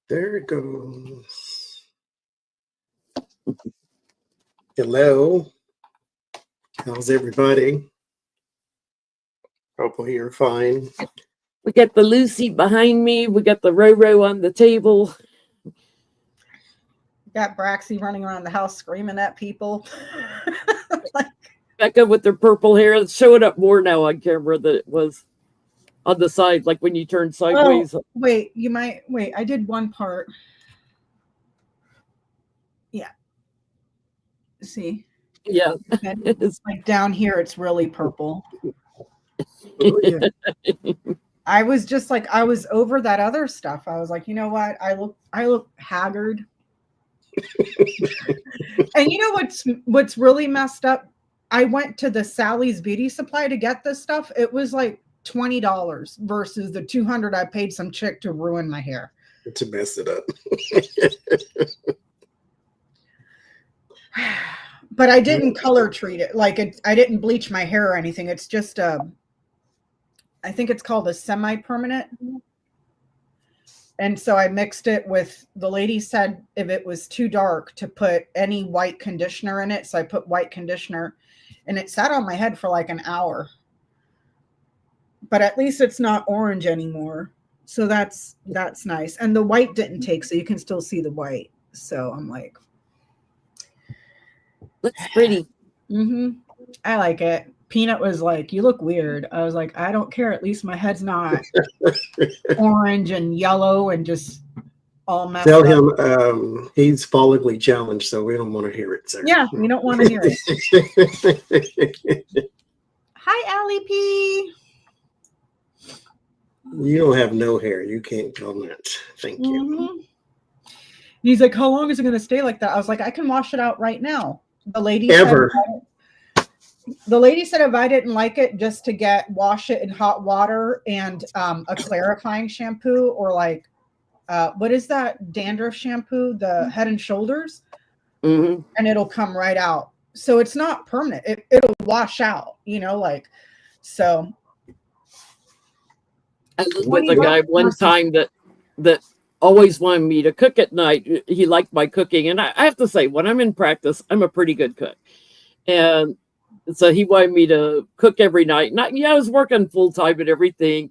There it goes. Hello. How's everybody? Hopefully you're fine. We got the Lucy behind me. We got the Roro on the table. Got Braxy running around the house screaming at people. Like, Becca with her purple hair. It's showing up more now on camera than it was on the side, like when you turn sideways. oh, wait, you might wait. I did one part. Yeah. See, Yeah. it's like down here. It's really purple. Oh, yeah. I was just like, I was over that other stuff. I was like, you know what? I look haggard. And you know what's really messed up? I went to the Sally's Beauty Supply to get this stuff. It was like $20 versus the $200 I paid some chick to ruin my hair. To mess it up. But I didn't color treat it. Like I didn't bleach my hair or anything. It's just I think it's called a semi-permanent. And so I mixed it with, the lady said if it was too dark to put any white conditioner in it. So I put white conditioner and it sat on my head for like an hour. But at least it's not orange anymore. So that's nice. And the white didn't take, so you can still see the white. So I'm like, Looks pretty. I like it. Peanut was like, you look weird. I was like, I don't care. At least my head's not orange and yellow and just all messed Tell up. him he's follically challenged, so we don't want to hear it, sir. Yeah, we don't want to hear it. Hi, Allie P. You don't have no hair. You can't comment. Thank you. He's like, how long is it going to stay like that? I was like, I can wash it out right now. The lady said if I didn't like it, just to wash it in hot water and a clarifying shampoo, or like what is that dandruff shampoo, the Head and Shoulders, and it'll come right out. So it's not permanent. It'll wash out, like, so. I was with a guy one time that always wanted me to cook at night. He liked my cooking. And I have to say, when I'm in practice, I'm a pretty good cook. And so he wanted me to cook every night. And I was working full time and everything.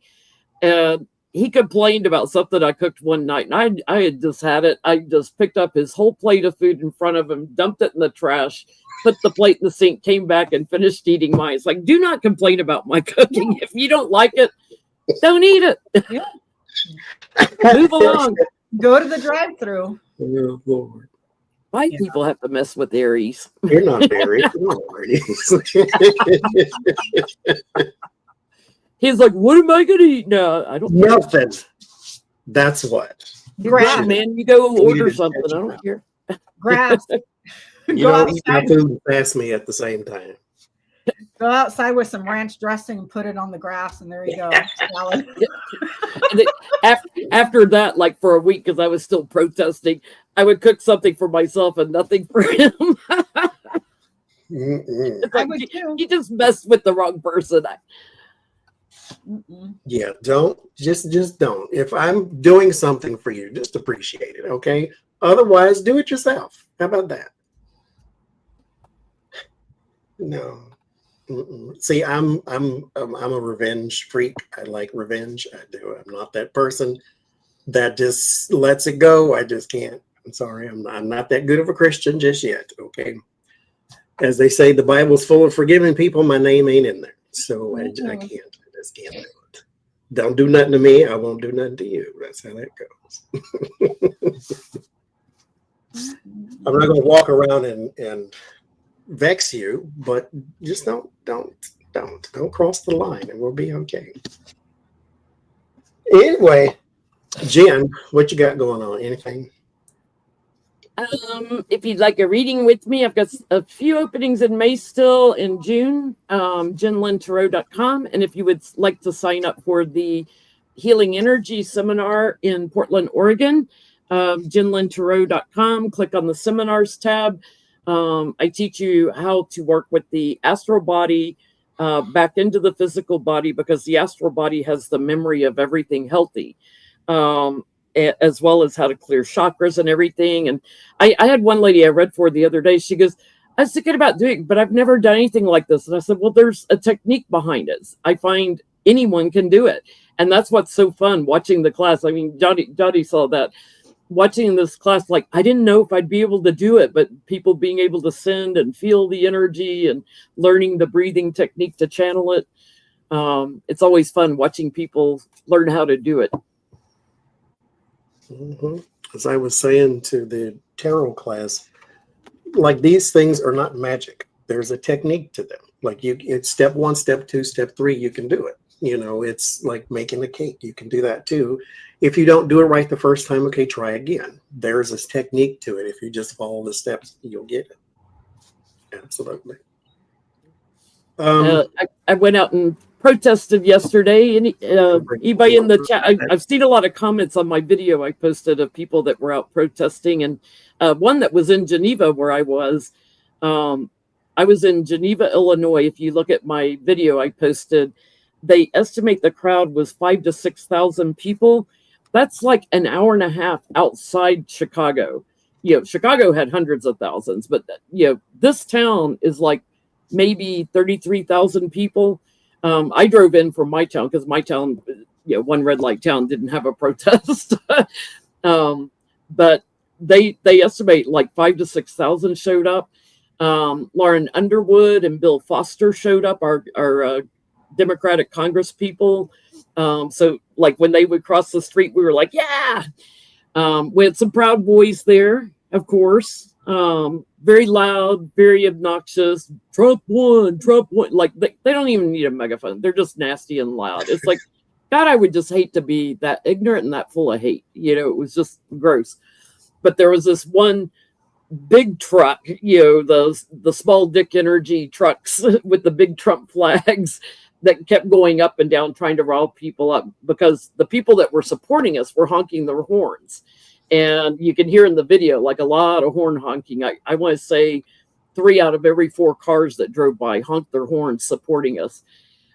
And he complained about something I cooked one night. And I had just had it. I just picked up his whole plate of food in front of him, dumped it in the trash, put the plate in the sink, came back and finished eating mine. It's like, do not complain about my cooking. If you don't like it, don't eat it. Yeah. Move along. Go to the drive-through. Oh, Lord. Why people have to mess with Aries? You're not Aries. He's like, what am I going to eat now? I don't care. Nothing. That's what. Grass. Man, you go order something. I don't care. Grass. You don't eat my food and pass me at the same time. Go outside with some ranch dressing and put it on the grass, and there you go. Salad. And after that, like for a week, because I was still protesting, I would cook something for myself and nothing for him. Like, you just messed with the wrong person. Yeah, don't just don't. If I'm doing something for you, just appreciate it, okay? Otherwise, do it yourself. How about that? No. See, I'm a revenge freak. I like revenge. I do. I'm not that person that just lets it go. I just can't. I'm sorry. I'm not that good of a Christian just yet. Okay. As they say, the Bible's full of forgiving people. My name ain't in there, so I can't. I just can't do it. Don't do nothing to me. I won't do nothing to you. That's how that goes. I'm not going to walk around and vex you, but just don't cross the line and we'll be okay. Anyway, Jen, what you got going on? Anything? If you'd like a reading with me, I've got a few openings in May still in June, JenLynTarot.com. And if you would like to sign up for the Healing Energy Seminar in Portland, Oregon, JenLynTarot.com, click on the Seminars tab. I teach you how to work with the astral body back into the physical body, because the astral body has the memory of everything healthy. as well as how to clear chakras and everything. And I had one lady I read for the other day. She goes, I was thinking about doing it, but I've never done anything like this. And I said, well, there's a technique behind it. I find anyone can do it. And that's what's so fun watching the class. I mean, Johnny saw that. Watching this class, like, I didn't know if I'd be able to do it, but people being able to send and feel the energy and learning the breathing technique to channel it. It's always fun watching people learn how to do it. Mm-hmm. As I was saying to the tarot class, like, these things are not magic. There's a technique to them. Like, it's step 1, step 2, step 3, you can do it. You know, it's like making a cake. You can do that too. If you don't do it right the first time, okay, try again. There's this technique to it. If you just follow the steps, you'll get it. Absolutely. I went out and protested yesterday. And anybody in the chat, I've seen a lot of comments on my video I posted of people that were out protesting. And one that was in Geneva where I was in Geneva, Illinois. If you look at my video I posted, they estimate the crowd was 5,000 to 6,000 people. That's like an hour and a half outside Chicago. You know, Chicago had hundreds of thousands, but you know, this town is like maybe 33,000 people. I drove in from my town because my town, you know, one red light town, didn't have a protest. But they estimate like 5,000 to 6,000 showed up. Lauren Underwood and Bill Foster showed up, our Democratic Congress people. So like when they would cross the street, we were like, yeah. We had some Proud Boys there, of course. Very loud, very obnoxious. Trump won. Like they don't even need a megaphone. They're just nasty and loud. It's like, God, I would just hate to be that ignorant and that full of hate. You know, it was just gross. But there was this one big truck, you know, the small dick energy trucks with the big Trump flags that kept going up and down trying to rile people up, because the people that were supporting us were honking their horns. And you can hear in the video like a lot of horn honking. I want to say 3 out of every 4 cars that drove by honked their horns supporting us.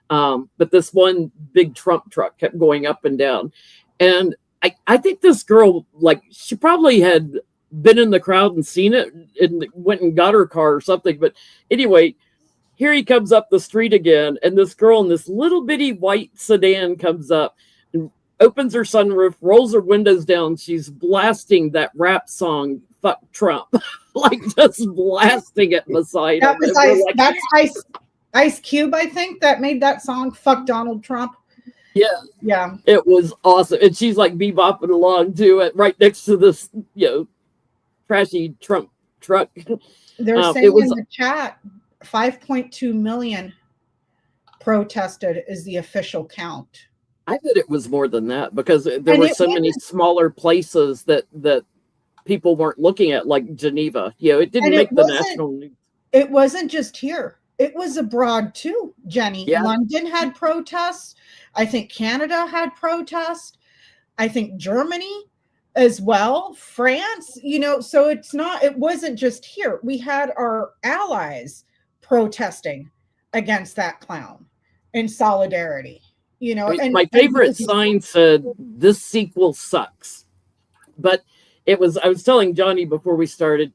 But this one big Trump truck kept going up and down. And I think this girl, like, she probably had been in the crowd and seen it and went and got her car or something. But anyway, here he comes up the street again, and this girl in this little bitty white sedan comes up and opens her sunroof, rolls her windows down. She's blasting that rap song, "Fuck Trump," like just blasting it beside him. That's Ice Cube, I think, that made that song, "Fuck Donald Trump." Yeah, it was awesome. And she's like bebopping along to it right next to this, you know, trashy Trump truck. They're saying in the chat 5.2 million protested is the official count. I bet it was more than that, because there were so many smaller places that people weren't looking at, like Geneva. You know, it didn't make the national news. It wasn't just here. It was abroad too, Jenny. Yeah. London had protests. I think Canada had protests. I think Germany as well. France, you know, so it wasn't just here. We had our allies protesting against that clown in solidarity. You know, and my favorite sign said, "This sequel sucks." But I was telling Johnny before we started,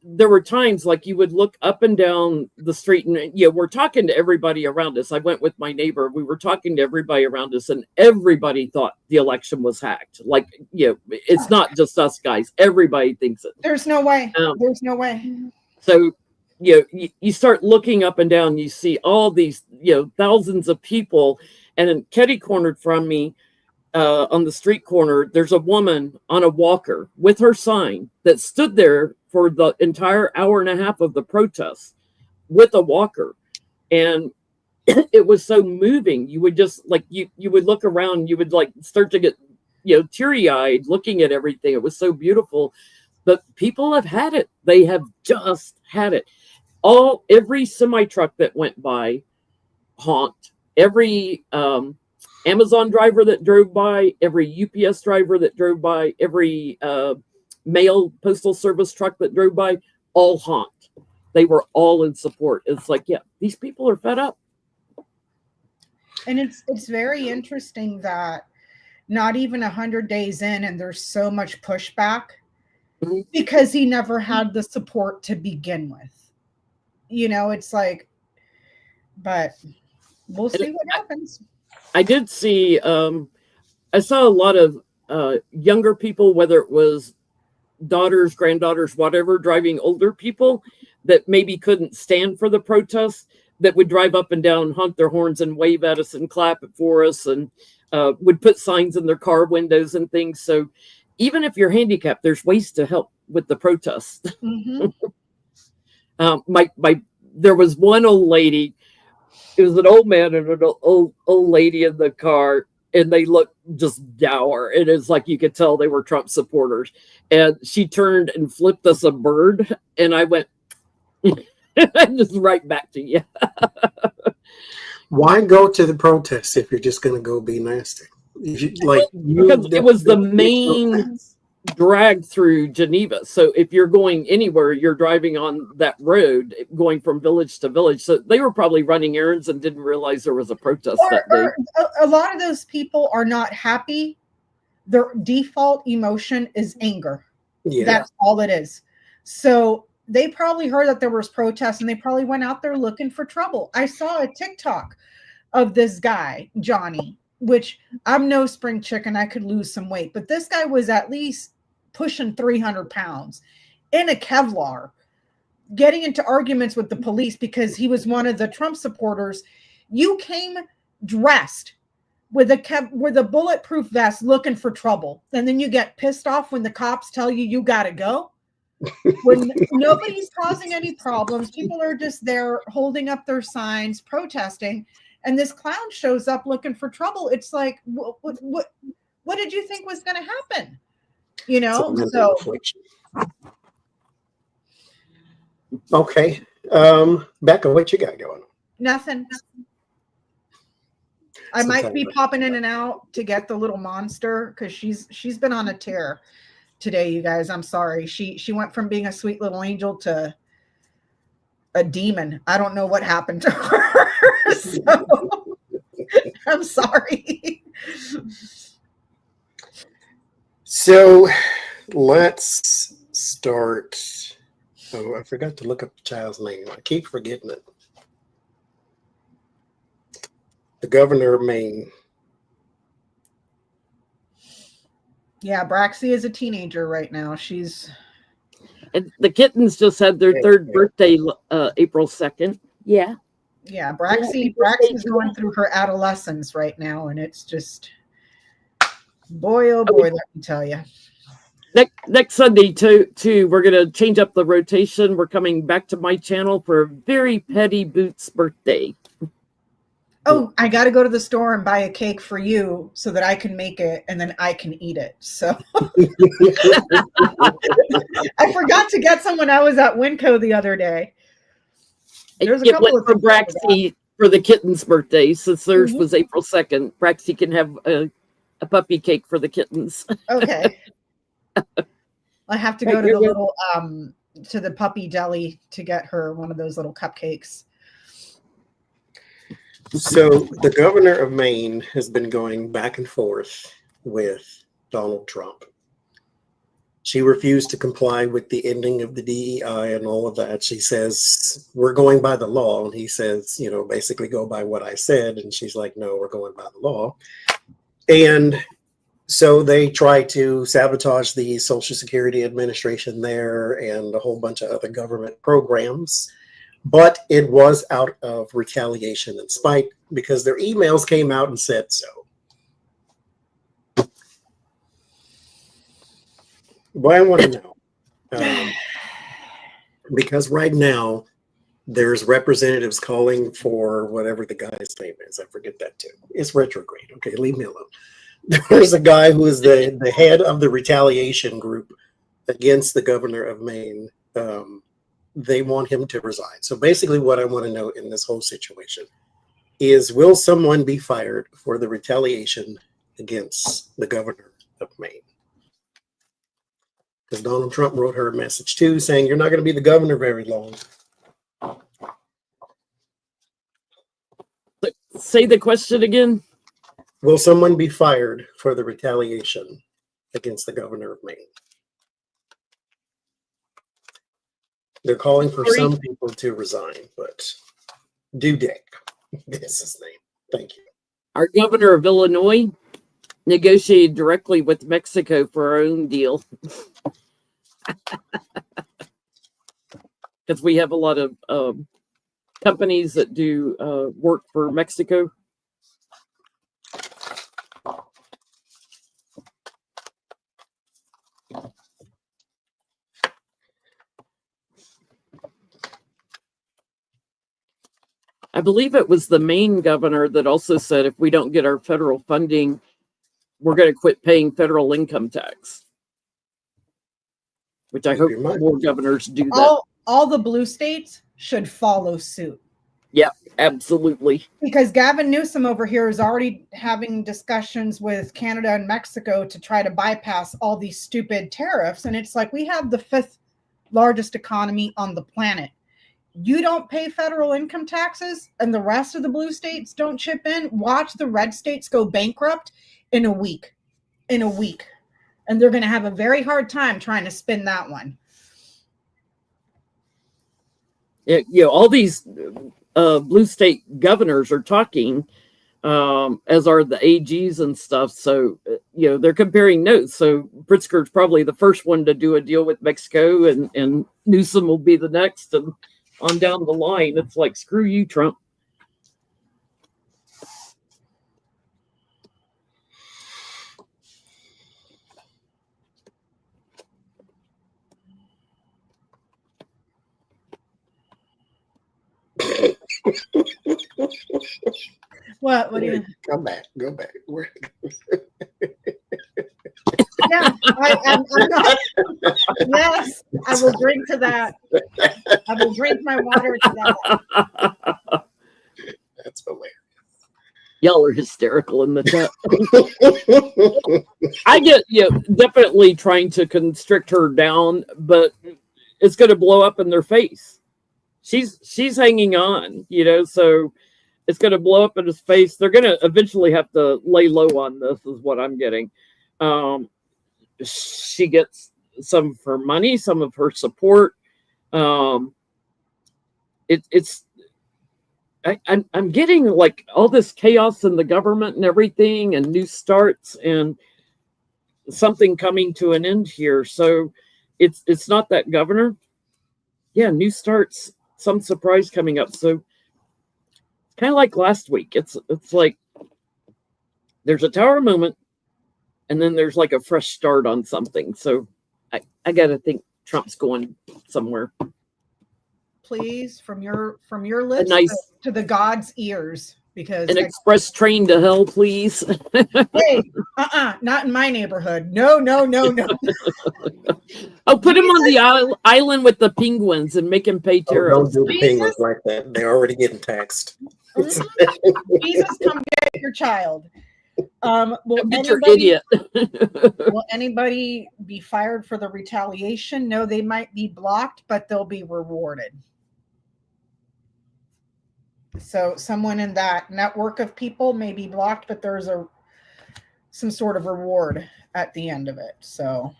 there were times like you would look up and down the street and, you know, we're talking to everybody around us. I went with my neighbor. We were talking to everybody around us, and everybody thought the election was hacked. Like, you know, it's not just us guys. Everybody thinks it. There's no way. There's no way. So, you know, you start looking up and down, you see all these, you know, thousands of people. And then kitty cornered from me, on the street corner, there's a woman on a walker with her sign that stood there for the entire hour and a half of the protest with a walker. And it was so moving. You would just like, you would look around, you would like start to get, you know, teary-eyed looking at everything. It was so beautiful. But people have had it. They have just had it. Every semi-truck that went by honked. Every Amazon driver that drove by, every UPS driver that drove by, every mail postal service truck that drove by, all honked. They were all in support. It's like, yeah, these people are fed up. And it's very interesting that not even 100 days in, and there's so much pushback Mhm. because he never had the support to begin with. It's like, but we'll see what happens. I did see, I saw a lot of younger people, whether it was daughters, granddaughters, whatever, driving older people that maybe couldn't stand for the protests, that would drive up and down, honk their horns and wave at us and clap it for us, and would put signs in their car windows and things. So even if you're handicapped, there's ways to help with the protests. Mhm. There was one old lady. It was an old man and an old lady in the car, and they looked just dour. And it's like you could tell they were Trump supporters. And she turned and flipped us a bird, and I went just right back to you. Why go to the protests if you're just going to go be nasty? Because it was the main drag through Geneva. So if you're going anywhere, you're driving on that road, going from village to village. So they were probably running errands and didn't realize there was a protest that day. A lot of those people are not happy. Their default emotion is anger. Yeah. That's all it is. So they probably heard that there was protests, and they probably went out there looking for trouble. I saw a TikTok of this guy, Johnny, which I'm no spring chicken. I could lose some weight, but this guy was at least pushing 300 pounds in a Kevlar, getting into arguments with the police because he was one of the Trump supporters. You came dressed with a bulletproof vest looking for trouble, and then you get pissed off when the cops tell you gotta go. When nobody's causing any problems, people are just there holding up their signs, protesting, and this clown shows up looking for trouble. It's like, what did you think was going to happen? So okay. Becca, what you got going? Nothing. I might be popping in and out to get the little monster because she's been on a tear today, you guys. I'm sorry. She went from being a sweet little angel to a demon. I don't know what happened to her. So, I'm sorry. So let's start. Oh, I forgot to look up the child's name. I keep forgetting it. The governor of Maine. Yeah, Braxy is a teenager right now. And the kittens just had their third birthday, April 2nd. Yeah. Yeah, Braxy's going through her adolescence right now, and it's just, boy, oh boy, let me tell you. Next Sunday, too, we're going to change up the rotation. We're coming back to my channel for a very petty Boots birthday. Oh, I got to go to the store and buy a cake for you so that I can make it and then I can eat it. So I forgot to get some when I was at Winco the other day. There's a couple of for Braxy for the kitten's birthday, since theirs was April 2nd. Braxy can have a puppy cake for the kittens. Okay. I have to go to the little to the puppy deli to get her one of those little cupcakes. So the governor of Maine has been going back and forth with Donald Trump. She refused to comply with the ending of the DEI and all of that. She says, we're going by the law. And he says, basically go by what I said. And she's like, no, we're going by the law. And so they try to sabotage the Social Security Administration there and a whole bunch of other government programs. But it was out of retaliation and spite because their emails came out and said so. Well, I want to know. Because right now, there's representatives calling for whatever the guy's name is. I forget that too. It's retrograde. Okay, leave me alone. There's a guy who is the head of the retaliation group against the governor of Maine. They want him to resign. So basically what I want to know in this whole situation is, will someone be fired for the retaliation against the governor of Maine? Because Donald Trump wrote her a message too, saying you're not going to be the governor very long. Say the question again. Will someone be fired for the retaliation against the governor of Maine? They're calling for some people to resign, but Dudek is his name. Thank you. Our governor of Illinois negotiated directly with Mexico for our own deal. Because we have a lot of companies that do work for Mexico. I believe it was the Maine governor that also said if we don't get our federal funding, we're going to quit paying federal income tax. Which I hope more governors do that. All the blue states should follow suit. Yeah, absolutely. Because Gavin Newsom over here is already having discussions with Canada and Mexico to try to bypass all these stupid tariffs. And it's like, we have the 5th largest economy on the planet. You don't pay federal income taxes and the rest of the blue states don't chip in. Watch the red states go bankrupt in a week. And they're going to have a very hard time trying to spin that one. All these blue state governors are talking, as are the AGs and stuff. So, they're comparing notes. So Pritzker's probably the first one to do a deal with Mexico, and Newsom will be the next, and on down the line. It's like, screw you, Trump. What do you go back? Yeah, I'm not. Yes, I will drink to that. I will drink my water to that. That's hilarious. Y'all are hysterical in the chat. I get definitely trying to constrict her down, but it's going to blow up in their face. She's hanging on, so it's going to blow up in his face. They're going to eventually have to lay low on this, is what I'm getting. She gets some of her money, some of her support. I'm getting like all this chaos in the government and everything, and new starts and something coming to an end here. So it's not that governor. Yeah, new starts, some surprise coming up. So kind of like last week. It's like there's a tower moment, and then there's like a fresh start on something. So I gotta think Trump's going somewhere. Please, from your lips to the God's ears, because an express train to hell, please. Hey, not in my neighborhood. No. Oh, put him on the island with the penguins and make him pay tariffs. Don't do the penguins like that. They're already getting taxed. Jesus, come get your child. Get your idiot. Will anybody be fired for the retaliation? No, they might be blocked, but they'll be rewarded. So someone in that network of people may be blocked, but there's some sort of reward at the end of it. So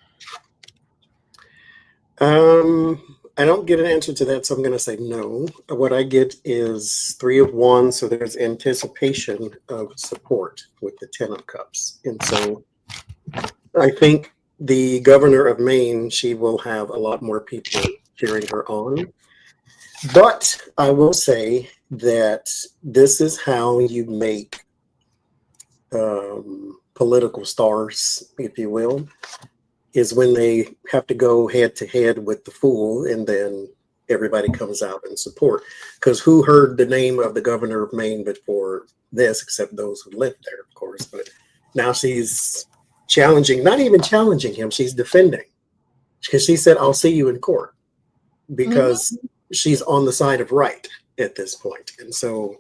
I don't get an answer to that, so I'm going to say no. What I get is 3 of 1, so there's anticipation of support with the 10 of Cups. And so I think the governor of Maine, she will have a lot more people cheering her on. But I will say that this is how you make political stars, if you will, is when they have to go head to head with the fool, and then everybody comes out in support. Because who heard the name of the governor of Maine before this, except those who lived there, of course. But now she's challenging, not even challenging him, she's defending. Because she said, I'll see you in court. Because she's on the side of right at this point. And so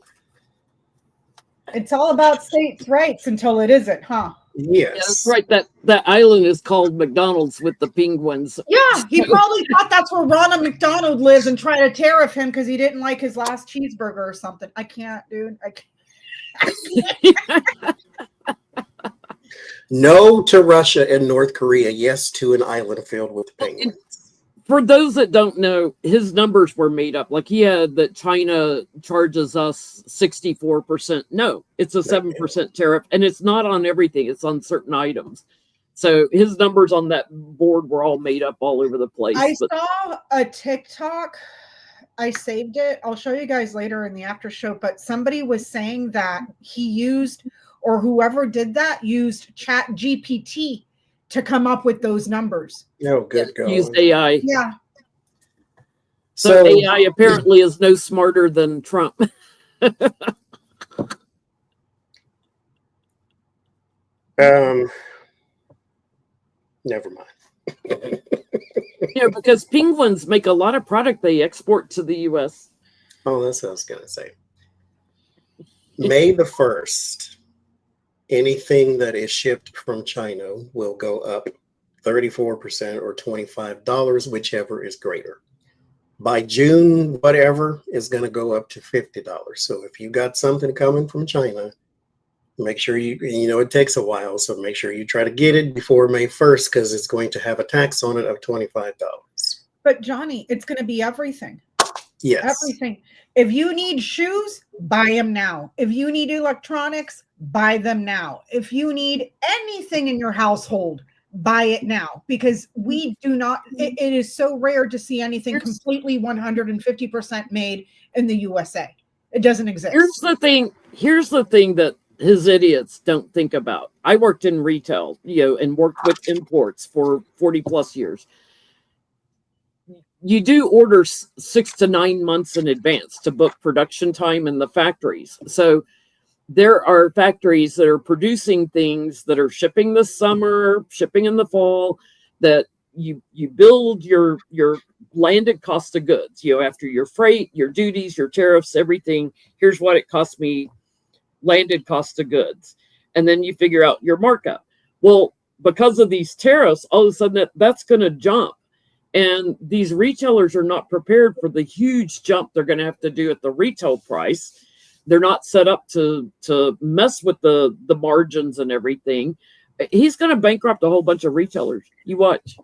it's all about states' rights until it isn't, huh? Yes. Yeah, that's right. That island is called McDonald's with the penguins. Yeah, he probably thought that's where Ronald McDonald lives and tried to tariff him because he didn't like his last cheeseburger or something. I can't, dude. I can't. No to Russia and North Korea. Yes to an island filled with penguins. For those that don't know, his numbers were made up. Like he had that China charges us 64%. No, it's a 7% tariff, and it's not on everything. It's on certain items. So his numbers on that board were all made up all over the place. I saw a TikTok. I saved it. I'll show you guys later in the after show. But somebody was saying that he used, or whoever did that, used Chat GPT to come up with those numbers. Oh, good God. Used AI. Yeah. So AI apparently is no smarter than Trump. Never mind. Because penguins make a lot of product they export to the U.S. Oh, that's what I was going to say. May the 1st, anything that is shipped from China will go up 34% or $25, whichever is greater. By June, whatever is going to go up to $50. So if you got something coming from China, make sure it takes a while. So make sure you try to get it before May 1st, because it's going to have a tax on it of $25. But Johnny, it's going to be everything. Yes. Everything. If you need shoes, buy them now. If you need electronics, buy them now. If you need anything in your household, buy it now, because we do not, it is so rare to see anything completely 150% made in the USA. It doesn't exist. Here's the thing that his idiots don't think about. I worked in retail, and worked with imports for 40 plus years. You do order 6 to 9 months in advance to book production time in the factories. So there are factories that are producing things that are shipping this summer, shipping in the fall, that you build your landed cost of goods, after your freight, your duties, your tariffs, everything. Here's what it cost me, landed cost of goods. And then you figure out your markup. Well, because of these tariffs, all of a sudden that's going to jump. And these retailers are not prepared for the huge jump they're going to have to do at the retail price. They're not set up to mess with the margins and everything. He's going to bankrupt a whole bunch of retailers. You watch.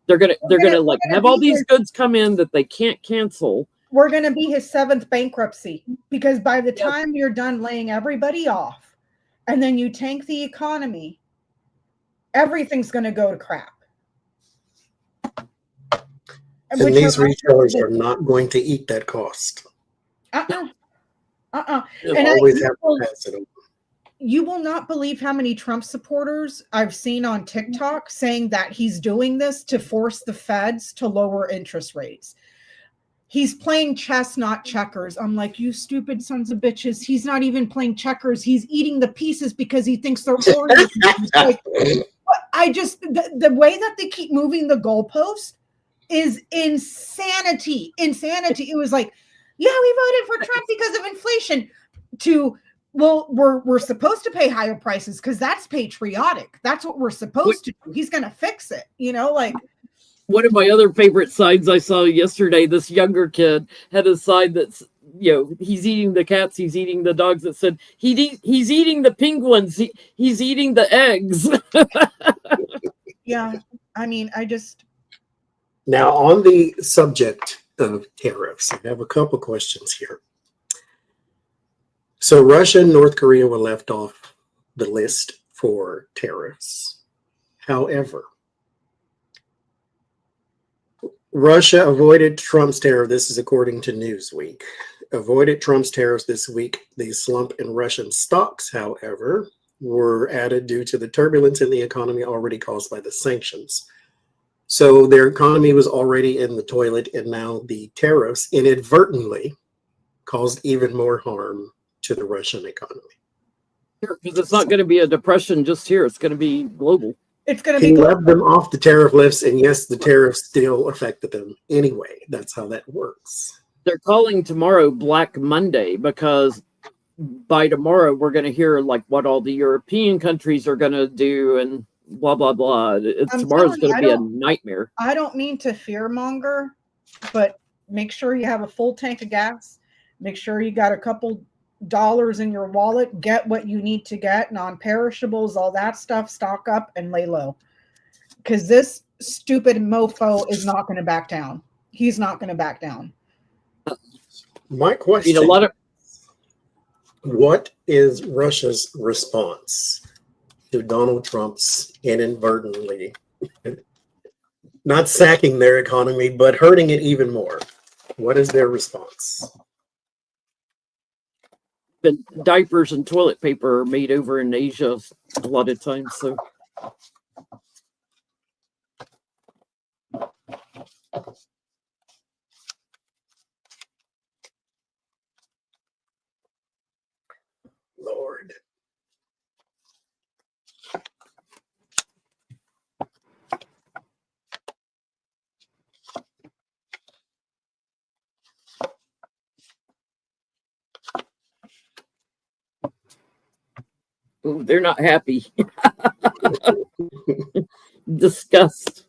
They're going to have all these goods come in that they can't cancel. We're going to be his 7th bankruptcy, because by the time you're done laying everybody off and then you tank the economy, everything's going to go to crap. And these retailers are not going to eat that cost. And always have to pass it over. You will not believe how many Trump supporters I've seen on TikTok saying that he's doing this to force the feds to lower interest rates. He's playing chess, not checkers. I'm like, you stupid sons of bitches. He's not even playing checkers. He's eating the pieces because he thinks they're Oreos. The way that they keep moving the goalposts is insanity. It was like, yeah, we voted for Trump because of inflation. We're supposed to pay higher prices because that's patriotic. That's what we're supposed to do. He's going to fix it. One of my other favorite signs I saw yesterday, this younger kid had a sign that's, he's eating the cats, he's eating the dogs, that said, he's eating the penguins, he's eating the eggs. Yeah. I mean, Now, on the subject of tariffs, I have a couple questions here. So Russia and North Korea were left off the list for tariffs. However, Russia avoided Trump's tariff. This is according to Newsweek. Avoided Trump's tariffs this week. The slump in Russian stocks, however, were added due to the turbulence in the economy already caused by the sanctions. So their economy was already in the toilet, and now the tariffs inadvertently caused even more harm to the Russian economy. Sure, because it's not going to be a depression just here. It's going to be global. It's going to be. He left them off the tariff lists, and yes, the tariffs still affected them anyway. That's how that works. They're calling tomorrow Black Monday because by tomorrow we're going to hear what all the European countries are going to do and blah, blah, blah. Tomorrow's going to be a nightmare. I don't mean to fearmonger, but make sure you have a full tank of gas. Make sure you got a couple dollars in your wallet, get what you need to get, non-perishables, all that stuff, stock up and lay low. Because this stupid mofo is not going to back down. He's not going to back down. My question, a lot of what is Russia's response to Donald Trump's inadvertently not sacking their economy, but hurting it even more? What is their response? been diapers and toilet paper are made over in Asia a lot of times. So Lord. ooh, they're not happy. Disgust.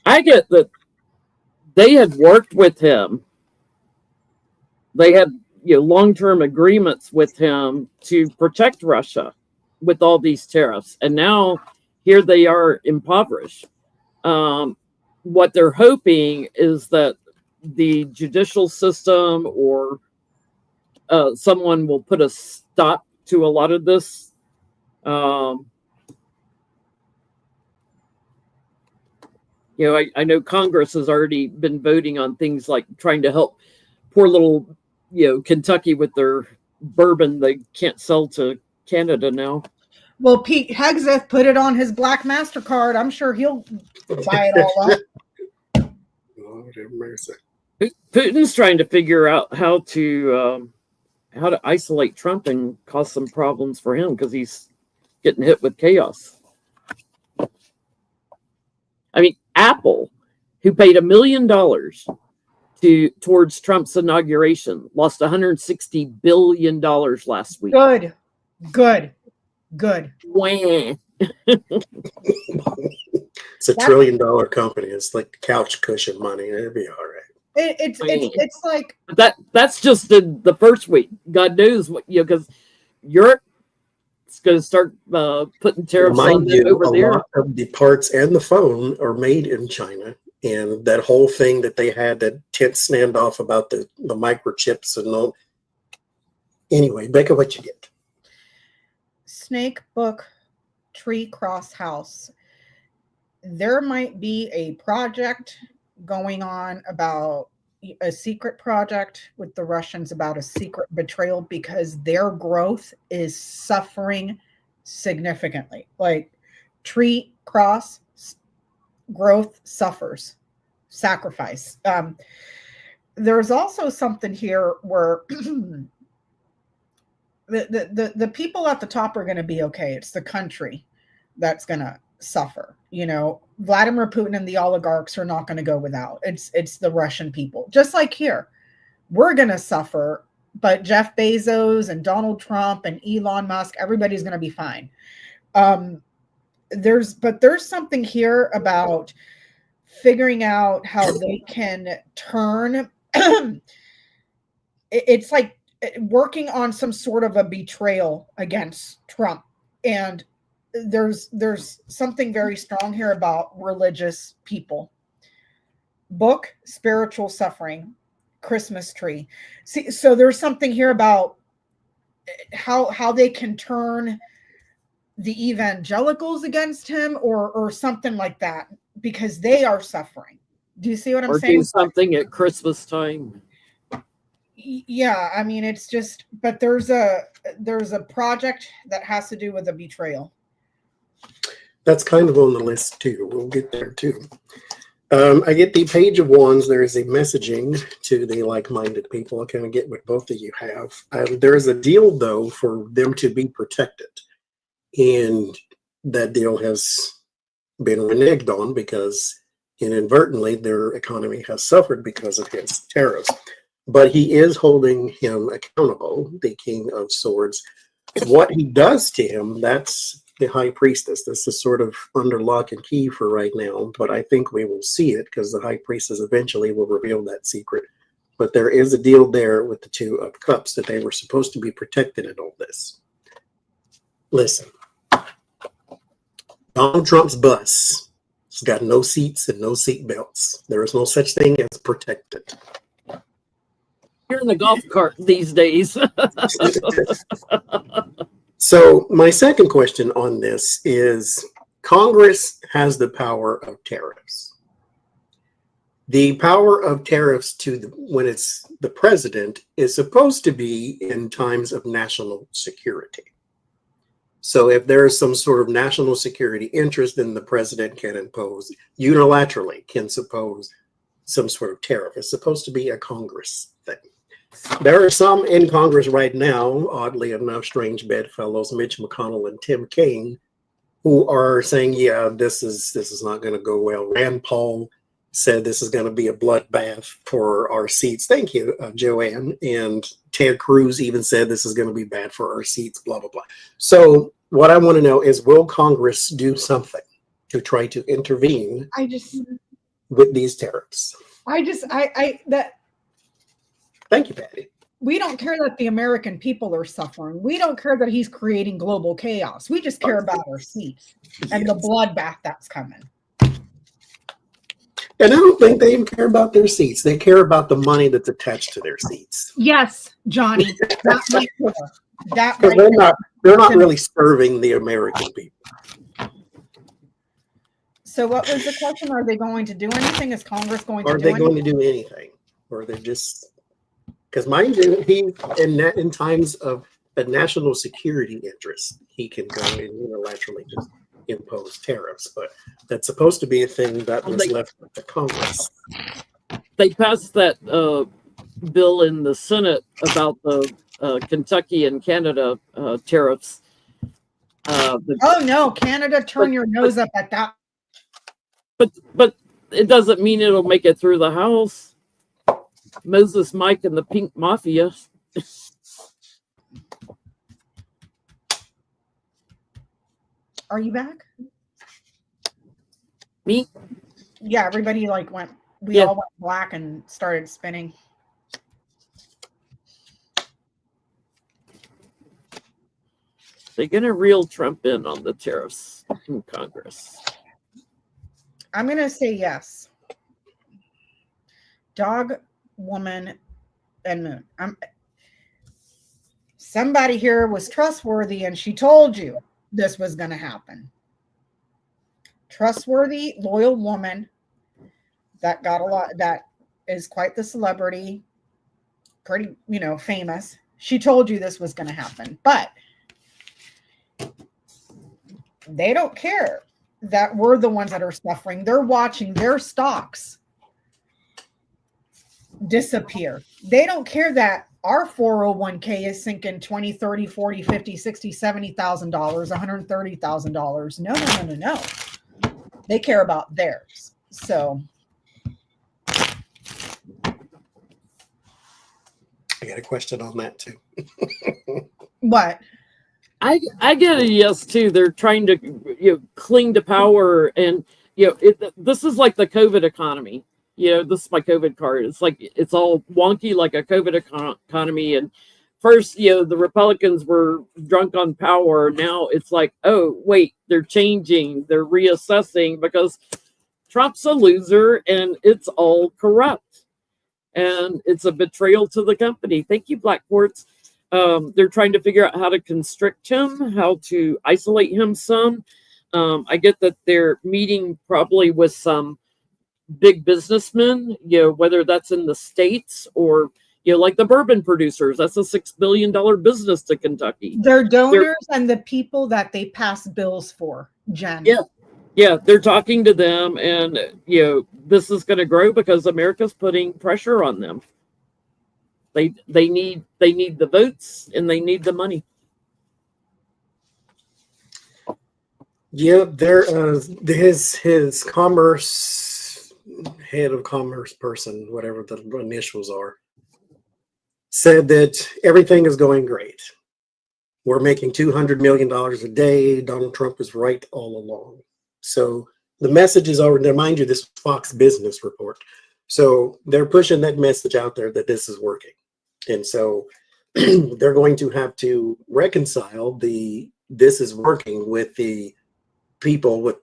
I get that they had worked with him. They had long-term agreements with him to protect Russia with all these tariffs, and now here they are impoverished. What they're hoping is that the judicial system or someone will put a stop to a lot of this. I know Congress has already been voting on things like trying to help poor little, Kentucky with their bourbon they can't sell to Canada now. Well, Pete Hegseth put it on his black MasterCard. I'm sure he'll buy it all up. Lord have mercy. Putin's trying to figure out how to isolate Trump and cause some problems for him because he's getting hit with chaos. I mean, Apple, who paid $1 million towards Trump's inauguration, lost $160 billion last week. Good. Wah. It's a $1 trillion company. It's like couch cushion money. It'll be all right. It's like that's just the first week. God knows what because Europe is going to start putting tariffs on them over there. A lot of the parts and the phone are made in China, and that whole thing that they had that tense standoff about the microchips and all. Anyway, Becca, what you get? Snake Book Tree Cross House. There might be a project going on about a secret project with the Russians about a secret betrayal because their growth is suffering significantly. Like tree cross growth suffers sacrifice. There's also something here where the people at the top are going to be okay. It's the country that's going to suffer. Vladimir Putin and the oligarchs are not going to go without. It's the Russian people. Just like here, we're going to suffer, but Jeff Bezos and Donald Trump and Elon Musk, everybody's going to be fine. There's something here about figuring out how they can turn. It's like working on some sort of a betrayal against Trump. And there's something very strong here about religious people. Book, spiritual suffering, Christmas tree. See, so there's something here about how they can turn the evangelicals against him or something like that because they are suffering. Do you see what I'm saying? Or do something at Christmas time. Yeah, I mean, it's just, but there's a project that has to do with a betrayal. That's kind of on the list too. We'll get there too. I get the Page of Wands. There is a messaging to the like-minded people. I kind of get what both of you have. There is a deal though for them to be protected, and that deal has been reneged on because inadvertently their economy has suffered because of his tariffs. But he is holding him accountable, the King of Swords. What he does to him, that's the High Priestess. This is sort of under lock and key for right now, but I think we will see it because the High Priestess eventually will reveal that secret. But there is a deal there with the Two of Cups that they were supposed to be protected in all this. Listen, Donald Trump's bus has got no seats and no seat belts. There is no such thing as protected. You're in the golf cart these days. So my second question on this is, Congress has the power of tariffs. The power of tariffs when it's the president is supposed to be in times of national security. So if there is some sort of national security interest, then the president can impose, unilaterally can suppose some sort of tariff. It's supposed to be a Congress thing. There are some in Congress right now, oddly enough, strange bedfellows, Mitch McConnell and Tim Kaine, who are saying, yeah, this is not going to go well. Rand Paul said this is going to be a bloodbath for our seats. Thank you, Joanne. And Ted Cruz even said this is going to be bad for our seats, blah, blah, blah. So what I want to know is, will Congress do something to try to intervene with these tariffs? Thank you, Patty. We don't care that the American people are suffering. We don't care that he's creating global chaos. We just care about our seats and the bloodbath that's coming. And I don't think they even care about their seats. They care about the money that's attached to their seats. Yes, Johnny. They're not really serving the American people. So what was the question? Are they going to do anything? Is Congress going to do anything? Are they going to do anything? Or they're just... Because mind you, in times of a national security interest, he can go and unilaterally just impose tariffs. But that's supposed to be a thing that was left with the Congress. They passed that bill in the Senate about the Kentucky and Canada tariffs. Oh no, Canada, turn your nose up at that. But it doesn't mean it'll make it through the House. Moses Mike and the Pink Mafia. Are you back? Me? Yeah, everybody all went black and started spinning. They're going to reel Trump in on the tariffs in Congress. I'm going to say yes. Dog, woman, and moon. Somebody here was trustworthy and she told you this was going to happen. Trustworthy, loyal woman that got a lot, that is quite the celebrity, pretty, famous. She told you this was going to happen, but they don't care that we're the ones that are suffering. They're watching their stocks disappear. They don't care that our 401k is sinking 20, 30, 40, 50, 60, $70,000, $130,000. No. They care about theirs. So I got a question on that too. what? I get a yes too. They're trying to cling to power, and this is like the COVID economy. This is my COVID card. It's like it's all wonky like a COVID economy. And first, the Republicans were drunk on power. Now it's like, oh wait, they're changing, they're reassessing because Trump's a loser and it's all corrupt, and it's a betrayal to the company. Thank you, Black Quartz. They're trying to figure out how to constrict him, how to isolate him some. I get that they're meeting probably with some big businessmen, whether that's in the States or, like the bourbon producers. That's a $6 billion business to Kentucky. They're donors and the people that they pass bills for, Jen. Yeah, they're talking to them, and, this is going to grow because America's putting pressure on them. They need the votes and they need the money. Yeah, there. His commerce head of commerce person, whatever the initials are, said that everything is going great. We're making $200 million a day. Donald Trump is right all along. So the message is already there. Mind you, this Fox Business report. So they're pushing that message out there that this is working. And so they're going to have to reconcile this is working with the people with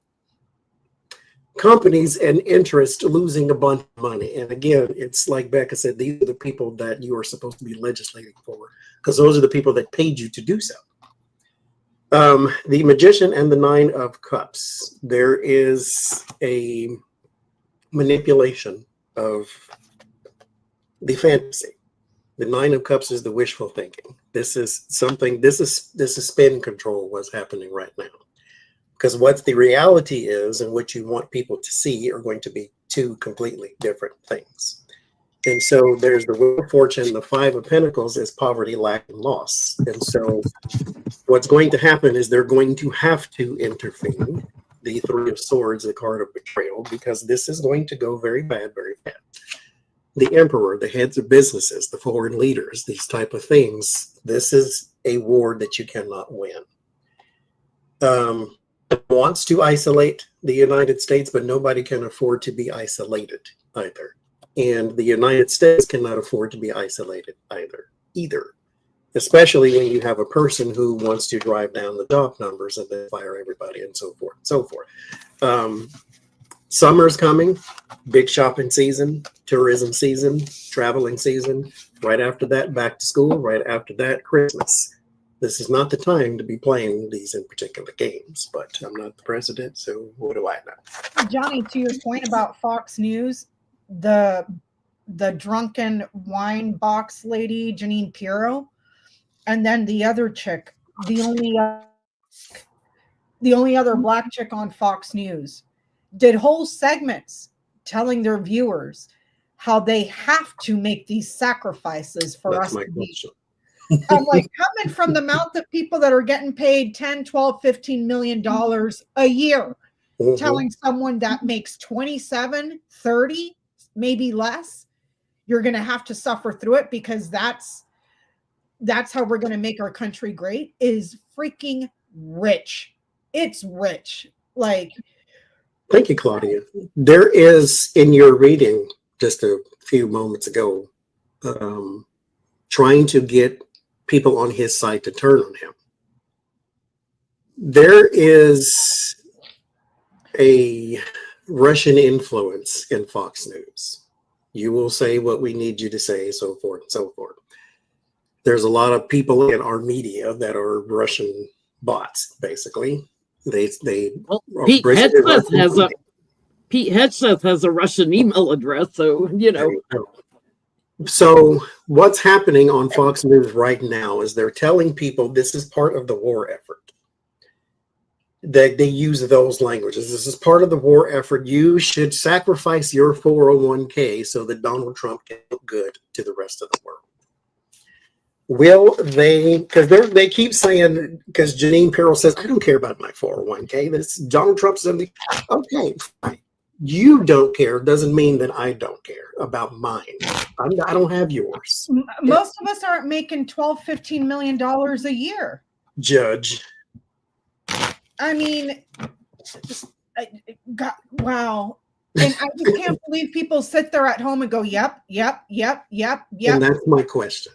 companies and interest losing a bunch of money. And again, it's like Becca said, these are the people that you are supposed to be legislating for, because those are the people that paid you to do so. The Magician and the Nine of Cups. There is a manipulation of the fantasy. The Nine of Cups is the wishful thinking. This is spin control what's happening right now. Because what the reality is and what you want people to see are going to be two completely different things. And so there's the Wheel of Fortune, the Five of Pentacles is poverty, lack, and loss. And so what's going to happen is they're going to have to intervene. The Three of Swords, the card of betrayal, because this is going to go very bad, very bad. The Emperor, the heads of businesses, the foreign leaders, these type of things. This is a war that you cannot win. Wants to isolate the United States, but nobody can afford to be isolated either. And the United States cannot afford to be isolated either. Especially when you have a person who wants to drive down the job numbers and then fire everybody and so forth and so forth. Summer's coming, big shopping season, tourism season, traveling season. Right after that, back to school. Right after that, Christmas. This is not the time to be playing these in particular games, but I'm not the president, so what do I know? Johnny, to your point about Fox News, the drunken wine box lady, Janine Pirro, and then the other chick, the only other black chick on Fox News, did whole segments telling their viewers how they have to make these sacrifices for That's us my to be. question. I'm like, coming from the mouth of people that are getting paid 10, 12, 15 million dollars a year, telling someone that makes 27, 30, maybe less, you're going to have to suffer through it because that's how we're going to make our country great, is freaking rich. It's rich. Like, thank you, Claudia. There is, in your reading just a few moments ago, trying to get people on his side to turn on him. There is a Russian influence in Fox News. You will say what we need you to say, so forth and so forth. There's a lot of people in our media that are Russian bots, basically. Pete Hegseth has a Russian email address, so you know. So what's happening on Fox News right now is they're telling people this is part of the war effort. They use those languages. This is part of the war effort. You should sacrifice your 401k so that Donald Trump can look good to the rest of the world. Will they, because they keep saying, because Janine Pirro says, I don't care about my 401k. This Donald Trump's something. Okay, fine. You don't care doesn't mean that I don't care about mine. I don't have yours. Most of us aren't making 12, 15 million dollars a year. Judge. I mean, God, wow. And I just can't believe people sit there at home and go, yep. And that's my question.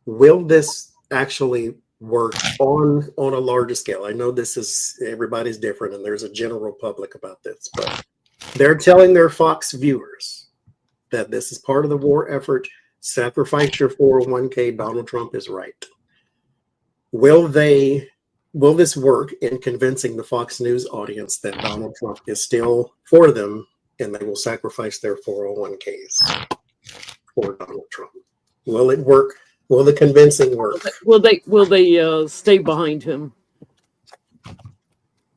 Will this actually work on a larger scale? I know this is, everybody's different and there's a general public about this, but they're telling their Fox viewers that this is part of the war effort. Sacrifice your 401k. Donald Trump is right. Will this work in convincing the Fox News audience that Donald Trump is still for them and they will sacrifice their 401ks for Donald Trump? Will it work? Will the convincing work? Will they stay behind him?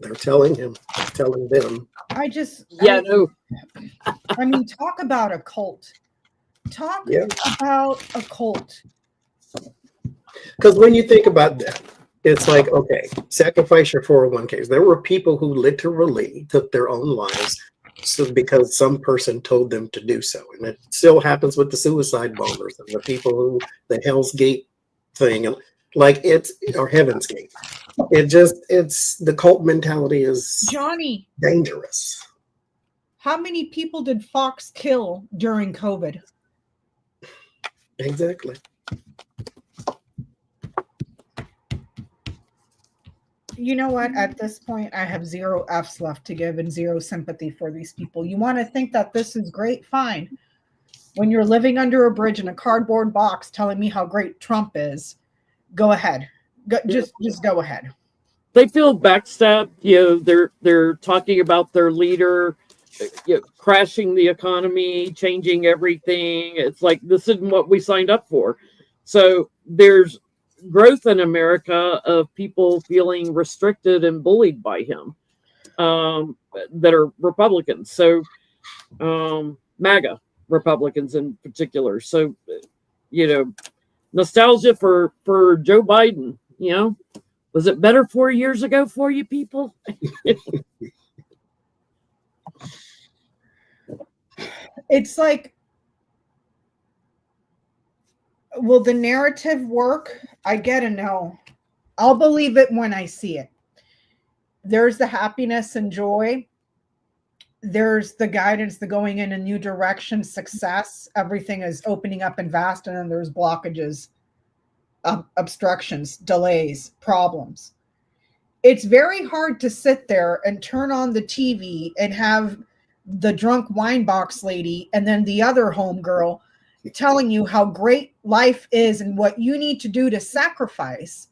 They're telling them. I mean, talk about a cult. About a cult. Because when you think about that, It's like, okay, sacrifice your 401ks. There were people who literally took their own lives because some person told them to do so. And it still happens with the suicide bombers and the people who, the Hell's Gate thing, like it's, or Heaven's Gate. It's the cult mentality is Johnny, dangerous. how many people did Fox kill during COVID? Exactly. You know what? At this point, I have 0 F's left to give and 0 sympathy for these people. You want to think that this is great? Fine. When you're living under a bridge in a cardboard box telling me how great Trump is, go ahead. Just go ahead. They feel backstabbed. They're talking about their leader, crashing the economy, changing everything. It's like, this isn't what we signed up for. So there's growth in America of people feeling restricted and bullied by him, that are Republicans. So MAGA Republicans in particular. So, nostalgia for Joe Biden, was it better 4 years ago for you people? It's like, will the narrative work? I gotta know. I'll believe it when I see it. There's the happiness and joy. There's the guidance, the going in a new direction, success. Everything is opening up and vast, and then there's blockages, obstructions, delays, problems. It's very hard to sit there and turn on the TV and have the drunk wine box lady and then the other homegirl telling you how great life is and what you need to do to sacrifice.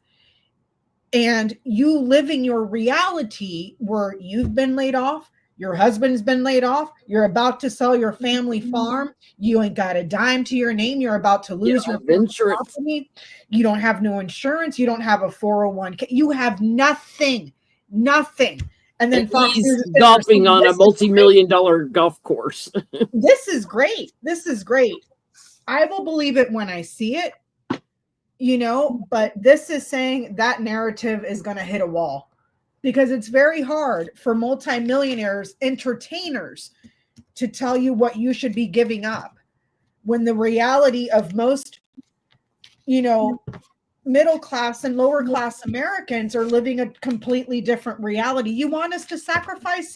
And you living your reality where you've been laid off, your husband's been laid off, you're about to sell your family farm, you ain't got a dime to your name, you're about to lose your insurance. Company. You don't have no insurance, you don't have a 401k, you have nothing. And then Fox he's golfing on a multi-million-dollar golf course. This is great. I will believe it when I see it, but this is saying that narrative is going to hit a wall, because it's very hard for multimillionaires, entertainers, to tell you what you should be giving up, when the reality of most, middle class and lower class Americans are living a completely different reality. You want us to sacrifice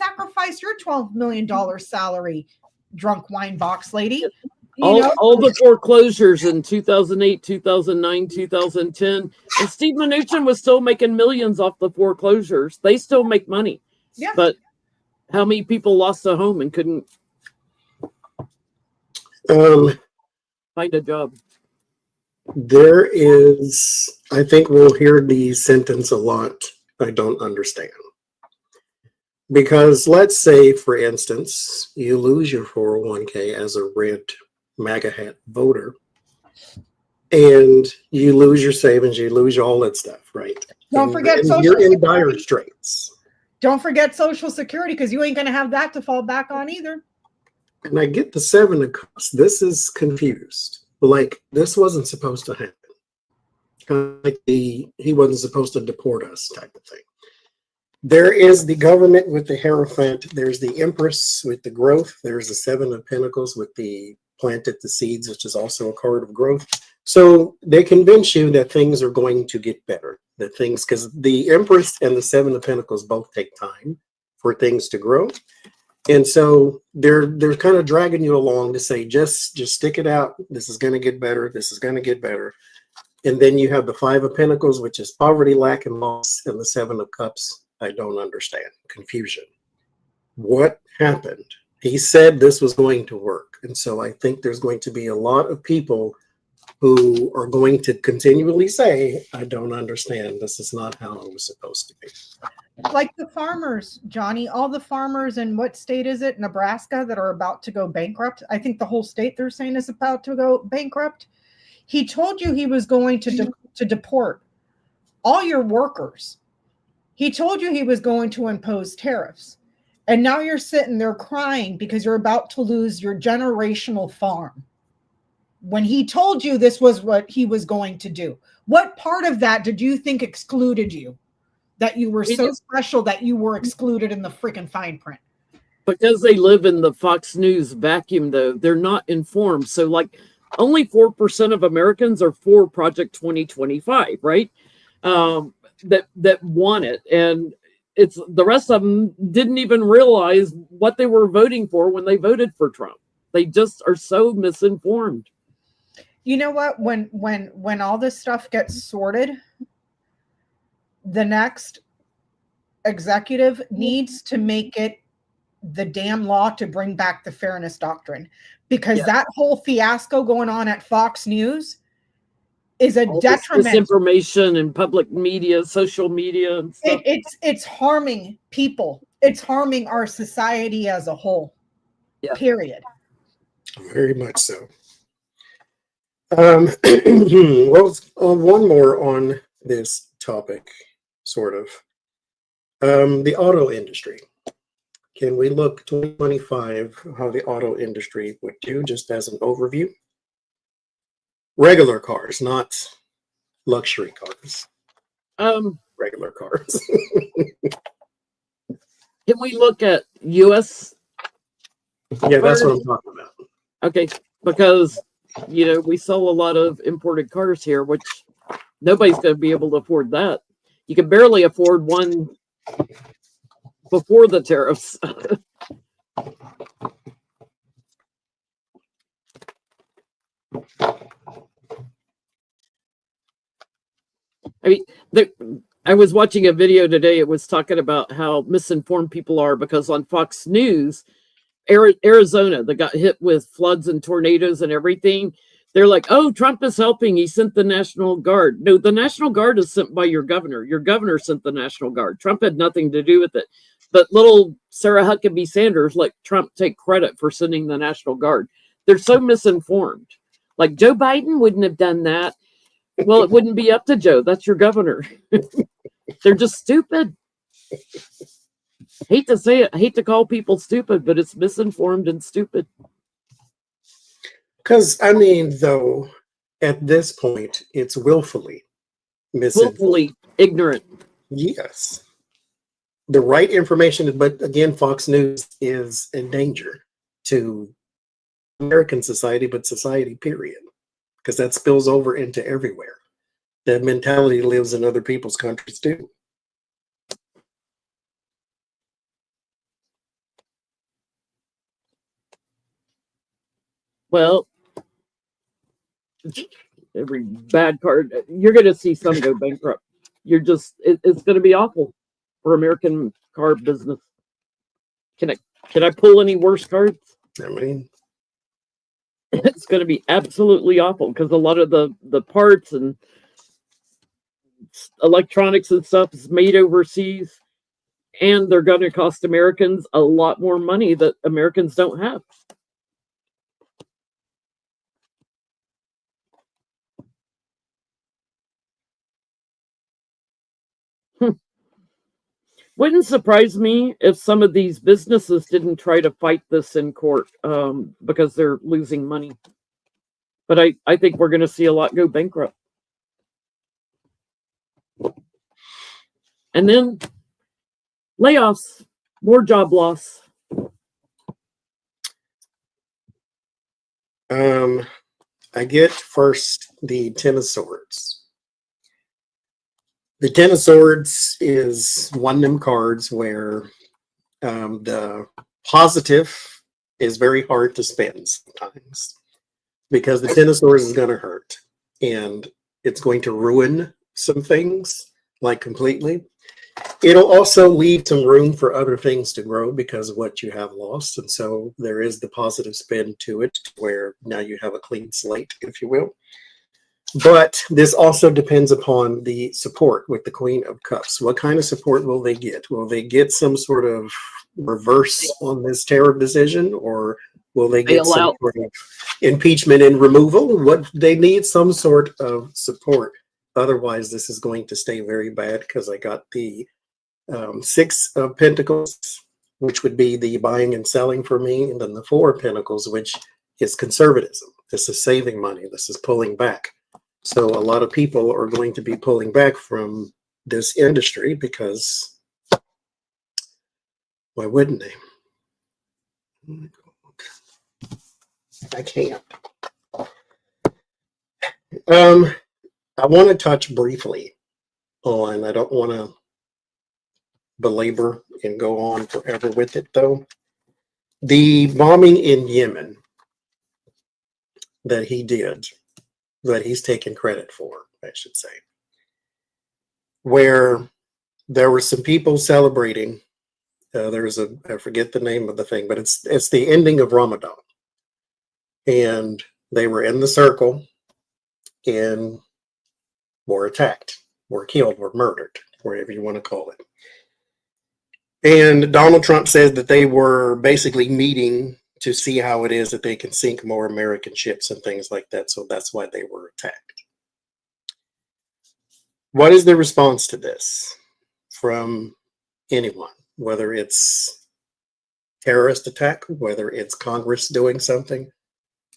your $12 million salary, drunk wine box lady. All the foreclosures in 2008, 2009, 2010. And Steve Mnuchin was still making millions off the foreclosures. They still make money. Yeah. But how many people lost a home and couldn't find a job? There is, I think we'll hear the sentence a lot, I don't understand. Because let's say, for instance, you lose your 401k as a red MAGA hat voter, and you lose your savings, you lose all that stuff, right? Don't forget Social You're in Security. dire straits. Don't forget Social Security, because you ain't going to have that to fall back on either. And I get the 7 of Cups. This is confused. Like, this wasn't supposed to happen. Kind of like he wasn't supposed to deport us type of thing. There is the government with the Hierophant. There's the Empress with the growth. There's the 7 of Pentacles with the planted the seeds, which is also a card of growth. So they convince you that things are going to get better. That things, because the Empress and the 7 of Pentacles both take time for things to grow. And so they're kind of dragging you along to say, just stick it out. This is going to get better. This is going to get better. And then you have the 5 of Pentacles, which is poverty, lack, and loss, and the 7 of Cups. I don't understand. Confusion. What happened? He said this was going to work. And so I think there's going to be a lot of people who are going to continually say, I don't understand. This is not how it was supposed to be. Like the farmers, Johnny, all the farmers in what state is it? Nebraska, that are about to go bankrupt. I think the whole state, they're saying, is about to go bankrupt. He told you he was going to deport all your workers. He told you he was going to impose tariffs. And now you're sitting there crying because you're about to lose your generational farm, when he told you this was what he was going to do. What part of that did you think excluded you? That you were so special that you were excluded in the freaking fine print? Because they live in the Fox News vacuum, though, they're not informed. So, like, only 4% of Americans are for Project 2025, right? That want it, and it's the rest of them didn't even realize what they were voting for when they voted for Trump. They just are so misinformed. You know what? When all this stuff gets sorted, the next executive needs to make it the damn law to bring back the fairness doctrine, because that whole fiasco going on at Fox News is a detriment. Disinformation and public media, social media, and stuff. It's harming people. It's harming our society as a whole. Yeah. Period. Very much so. Well, one more on this topic, sort of. The auto industry. Can we look 2025 how the auto industry would do, just as an overview? Regular cars, not luxury cars. Regular cars. Can we look at U.S.? Yeah, that's what I'm talking about. Okay, because we sell a lot of imported cars here, which nobody's going to be able to afford that. You can barely afford one before the tariffs. I mean, I was watching a video today. It was talking about how misinformed people are, because on Fox News, Arizona, that got hit with floods and tornadoes and everything, they're like, oh, Trump is helping. He sent the National Guard. No, the National Guard is sent by your governor. Your governor sent the National Guard. Trump had nothing to do with it. But little Sarah Huckabee Sanders let Trump take credit for sending the National Guard. They're so misinformed. Like, Joe Biden wouldn't have done that. Well, it wouldn't be up to Joe. That's your governor. They're just stupid. Hate to say it. I hate to call people stupid, but it's misinformed and stupid. Because, I mean, though, at this point, it's willfully misinformed. Willfully ignorant. Yes. The right information, but again, Fox News is in danger to American society, but society, period. Because that spills over into everywhere. That mentality lives in other people's countries, too. Well, every bad card, you're going to see some go bankrupt. It's going to be awful for American car business. Can I pull any worse cards? I mean, it's going to be absolutely awful, because a lot of the parts and electronics and stuff is made overseas, and they're going to cost Americans a lot more money that Americans don't have. Wouldn't surprise me if some of these businesses didn't try to fight this in court, because they're losing money. But I think we're going to see a lot go bankrupt. And then layoffs, more job loss. I get first the Ten of Swords. The Ten of Swords is one of them cards where the positive is very hard to spend sometimes, because the Ten of Swords is going to hurt, and it's going to ruin some things, like completely. It'll also leave some room for other things to grow because of what you have lost. And so there is the positive spin to it, where now you have a clean slate, if you will. But this also depends upon the support with the Queen of Cups. What kind of support will they get? Will they get some sort of reverse on this tariff decision, or will they get some sort of impeachment and removal? What they need some sort of support. Otherwise, this is going to stay very bad, because I got the Six of Pentacles, which would be the buying and selling for me, and then the Four of Pentacles, which is conservatism. This is saving money. This is pulling back. So a lot of people are going to be pulling back from this industry because why wouldn't they? I can't. I want to touch briefly on, I don't want to belabor and go on forever with it though. The bombing in Yemen that he did, that he's taken credit for, I should say, where there were some people celebrating. There's a, I forget the name of the thing, but it's the ending of Ramadan. And they were in the circle and were attacked, were killed, were murdered, whatever you want to call it. And Donald Trump says that they were basically meeting to see how it is that they can sink more American ships and things like that. So that's why they were attacked. What is the response to this from anyone, whether it's terrorist attack, whether it's Congress doing something?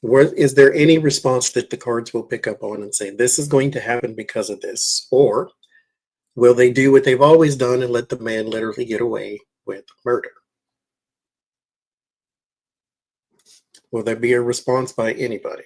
Is there any response that the cards will pick up on and say, this is going to happen because of this? Or will they do what they've always done and let the man literally get away with murder? Will there be a response by anybody?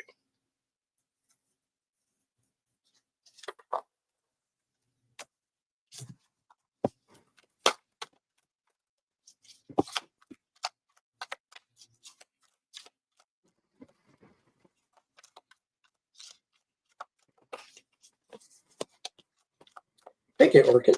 Thank you, Orchid.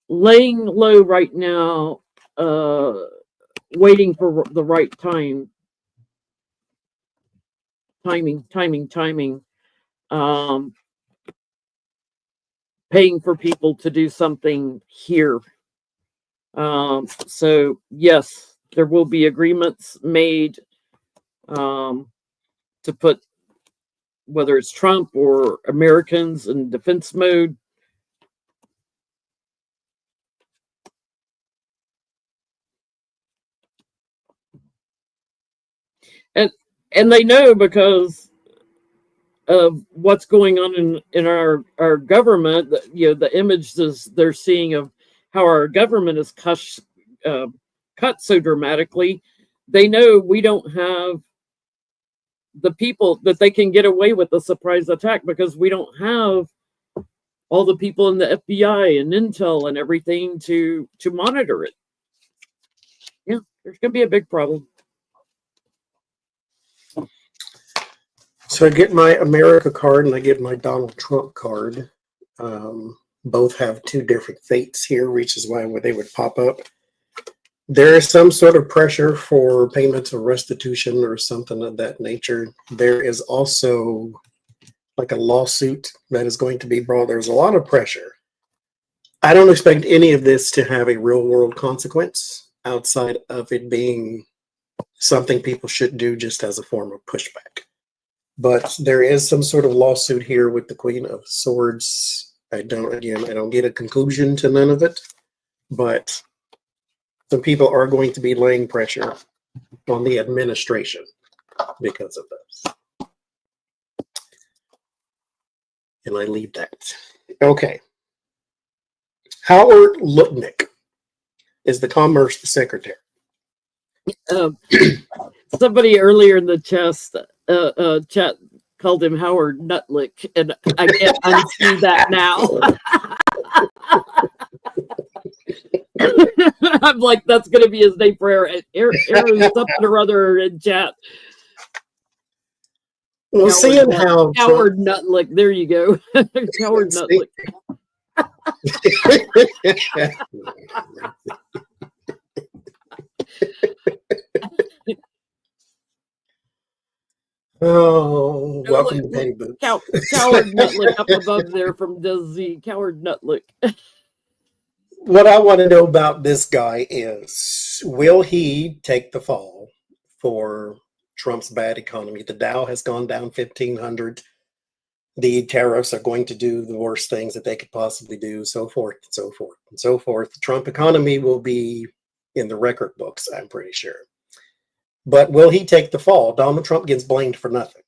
Laying low right now, waiting for the right timing. Um, Paying for people to do something here. So yes, there will be agreements made to put, whether it's Trump or Americans in defense mode. And they know because of what's going on in our government, the images they're seeing of how our government is cut so dramatically. They know we don't have the people that they can get away with a surprise attack because we don't have all the people in the FBI and Intel and everything to monitor it. Yeah, there's going to be a big problem. So I get my America card and I get my Donald Trump card. Both have two different fates here, which is why they would pop up. There is some sort of pressure for payments of restitution or something of that nature. There is also like a lawsuit that is going to be brought. There's a lot of pressure. I don't expect any of this to have a real world consequence outside of it being something people should do just as a form of pushback. But there is some sort of lawsuit here with the Queen of Swords. I don't get a conclusion to none of it, but some people are going to be laying pressure on the administration because of this. And I leave that. Okay. Howard Lutnick is the Commerce Secretary. Somebody earlier in the chat called him Howard Nutlick, and I can't unsee that now. I'm like, that's going to be his name forever. Aaron something or other in chat. Well, seeing how Coward Nutlick. There you go. Coward Nutlick. Oh, welcome to Penny Boots. Coward Nutlick up above there from Disney. Coward Nutlick. What I want to know about this guy is, will he take the fall for Trump's bad economy? The Dow has gone down 1,500. The tariffs are going to do the worst things that they could possibly do, so forth and so forth and so forth. The Trump economy will be in the record books, I'm pretty sure. But will he take the fall? Donald Trump gets blamed for nothing.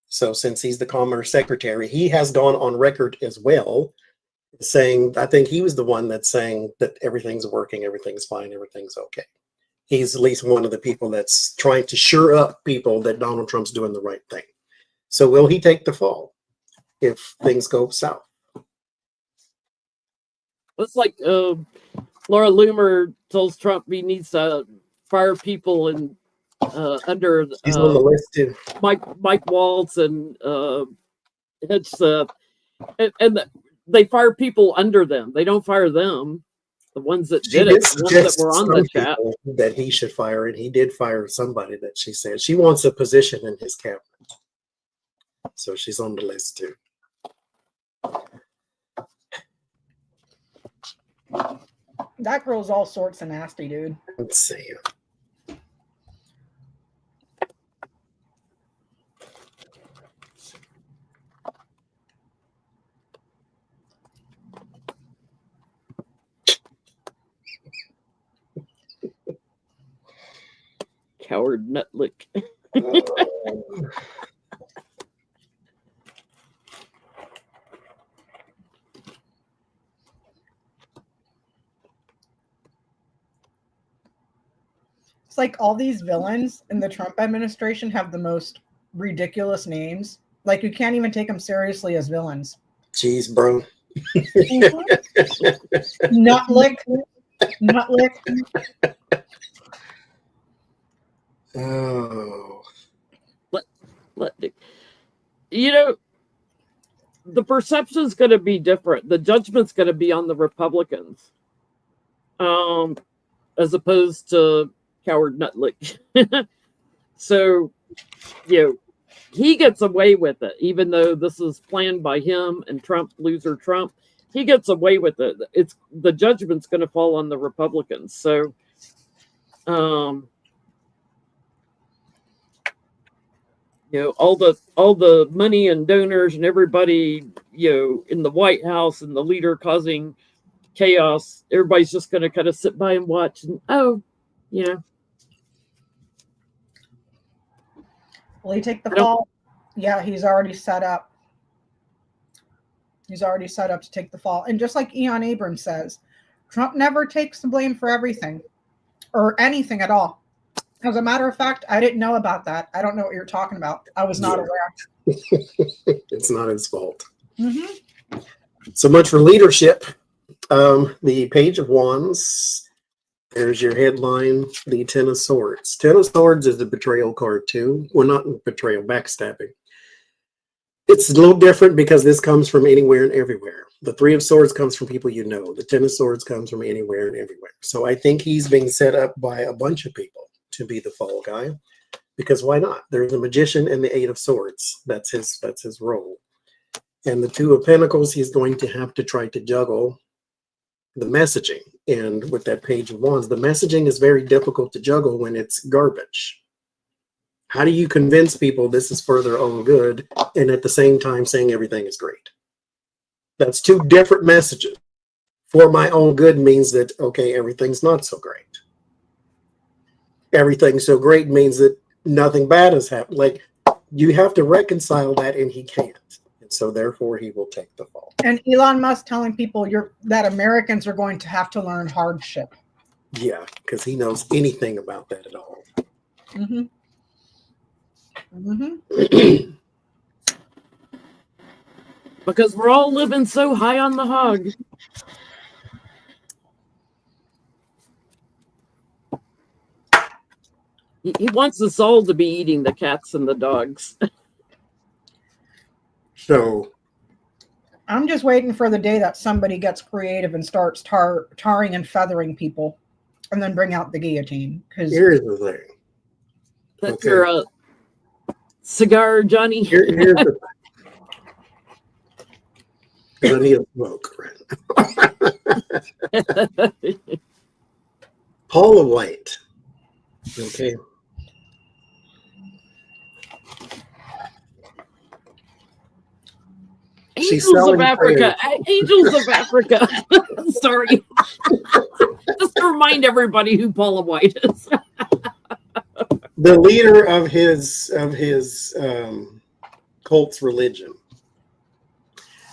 So since he's the Commerce Secretary, he has gone on record as well, saying, I think he was the one that's saying that everything's working, everything's fine, everything's okay. He's at least one of the people that's trying to sure up people that Donald Trump's doing the right thing. So will he take the fall if things go south? It's like Laura Loomer tells Trump he needs to fire people and under He's on the list too. Mike Waltz and they fire people under them. They don't fire them. The ones that did it, the ones that were on the chat. That he should fire, and he did fire somebody that she said she wants a position in his cabinet. So she's on the list too. That girl's all sorts of nasty, dude. Let's see. Coward Nutlick. It's like all these villains in the Trump administration have the most ridiculous names. Like you can't even take them seriously as villains. Jeez, bro. Nutlick. Nutlick. Oh. You know, the perception's going to be different. The judgment's going to be on the Republicans, as opposed to Coward Nutlick. So, you know, he gets away with it, even though this is planned by him and Trump, loser Trump. He gets away with it. It's the judgment's going to fall on the Republicans. So, you know, all the money and donors and everybody, you know, in the White House and the leader causing chaos, everybody's just going to kind of sit by and watch and, oh, you know. Will he take the fall? Yeah, he's already set up. He's already set up to take the fall. And just like Eon Abrams says, Trump never takes the blame for everything or anything at all. As a matter of fact, I didn't know about that. I don't know what you're talking about. I was not aware. It's not his fault. Mm-hmm. So much for leadership. The Page of Wands. There's your headline, the Ten of Swords. Ten of Swords is the betrayal card too. Well, not betrayal, backstabbing. It's a little different because this comes from anywhere and everywhere. The Three of Swords comes from people you know. The Ten of Swords comes from anywhere and everywhere. So I think he's being set up by a bunch of people to be the fall guy, because why not? There's a magician and the Eight of Swords. That's his role. And the Two of Pentacles, he's going to have to try to juggle the messaging. And with that Page of Wands, the messaging is very difficult to juggle when it's garbage. How do you convince people this is for their own good and at the same time saying everything is great? That's two different messages. For my own good means that, okay, everything's not so great. Everything so great means that nothing bad has happened. Like, you have to reconcile that, and he can't. And so therefore he will take the fall. And Elon Musk telling people that Americans are going to have to learn hardship. Yeah, because he knows anything about that at all. Mm-hmm. Mm-hmm. Because we're all living so high on the hog. He wants us all to be eating the cats and the dogs. So I'm just waiting for the day that somebody gets creative and starts tarring and feathering people, and then bring out the guillotine. Because here's the thing. That's your cigar, Johnny. Here's the thing. I need a smoke right now. Paula White. Okay. Angels of Africa. Angels of Africa. Sorry. Just to remind everybody who Paula White is. The leader of his cult's religion.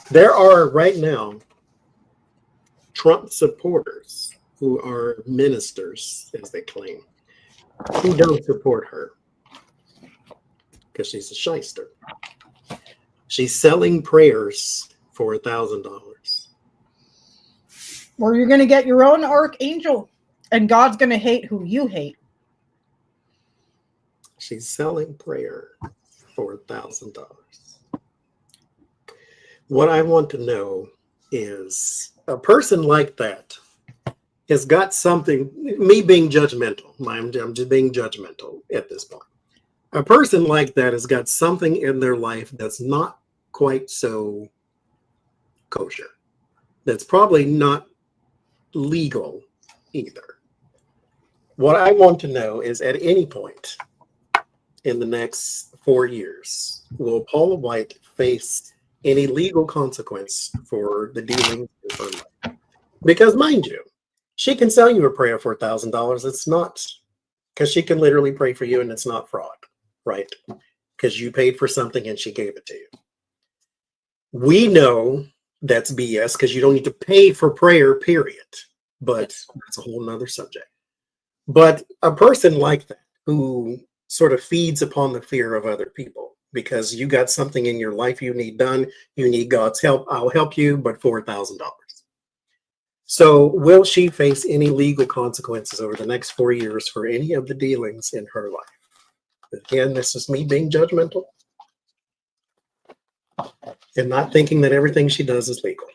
There are right now Trump supporters who are ministers, as they claim, who don't support her because she's a shyster. She's selling prayers for $1,000. Or you're going to get your own archangel, and God's going to hate who you hate. She's selling prayer for $1,000. What I want to know is a person like that has got something, me being judgmental, I'm just being judgmental at this point. A person like that has got something in their life that's not quite so kosher. That's probably not legal either. What I want to know is at any point in the next 4 years, will Paula White face any legal consequence for the dealings in her life? Because mind you, she can sell you a prayer for $1,000. It's not, because she can literally pray for you and it's not fraud, right? Because you paid for something and she gave it to you. We know that's BS because you don't need to pay for prayer, period. But that's a whole nother subject. But a person like that who sort of feeds upon the fear of other people, because you got something in your life you need done, you need God's help, I'll help you, but for $1,000. So will she face any legal consequences over the next 4 years for any of the dealings in her life? Again, this is me being judgmental and not thinking that everything she does is legal.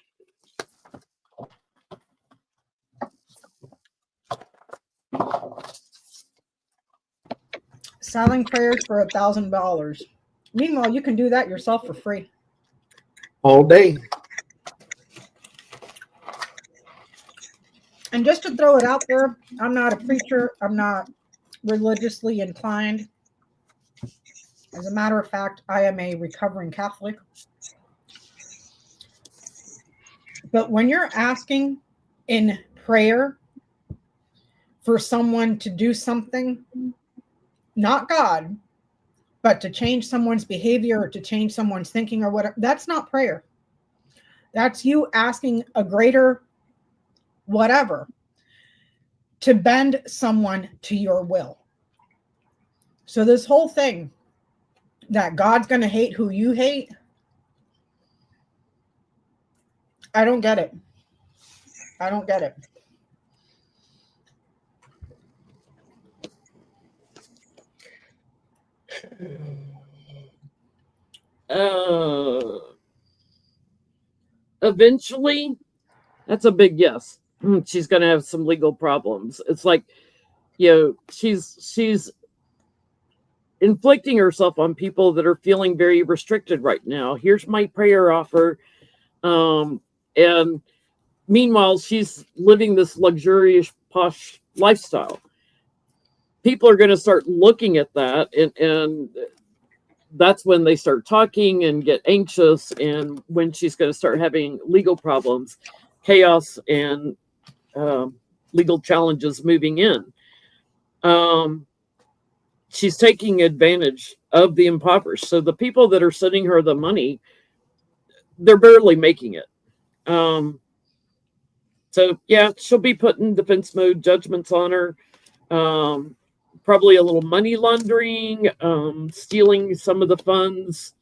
Selling prayers for $1,000. Meanwhile, you can do that yourself for free. All day. And just to throw it out there, I'm not a preacher. I'm not religiously inclined. As a matter of fact, I am a recovering Catholic. But when you're asking in prayer for someone to do something, not God, but to change someone's behavior or to change someone's thinking or whatever, that's not prayer. That's you asking a greater whatever to bend someone to your will. So this whole thing that God's going to hate who you hate, I don't get it. I don't get it. Eventually, that's a big yes. She's going to have some legal problems. It's like, she's inflicting herself on people that are feeling very restricted right now. Here's my prayer offer. And meanwhile, she's living this luxurious, posh lifestyle. People are going to start looking at that, and that's when they start talking and get anxious, and when she's going to start having legal problems, chaos, and legal challenges moving in. She's taking advantage of the impoverished. So the people that are sending her the money, they're barely making it. So yeah, she'll be put in defense mode, judgments on her. Probably a little money laundering, stealing some of the funds.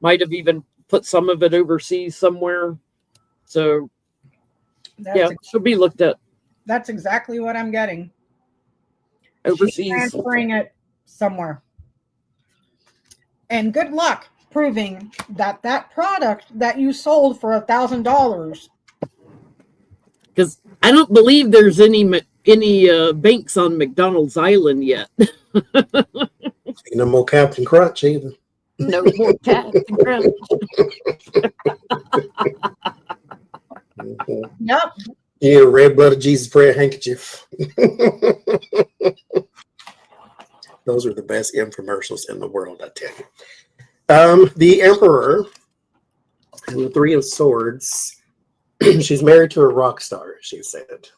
Might have even put some of it overseas somewhere. So she'll be looked at. That's exactly what I'm getting. Overseas. She's transferring it somewhere. And good luck proving that that product that you sold for $1,000. Because I don't believe there's any banks on McDonald's Island yet. No more Captain Crunch either. No more Captain Crunch. Yep. You need a red blood of Jesus prayer handkerchief. Those are the best infomercials in the world, I tell you. The Emperor and the Three of Swords. She's married to a rock star, she said.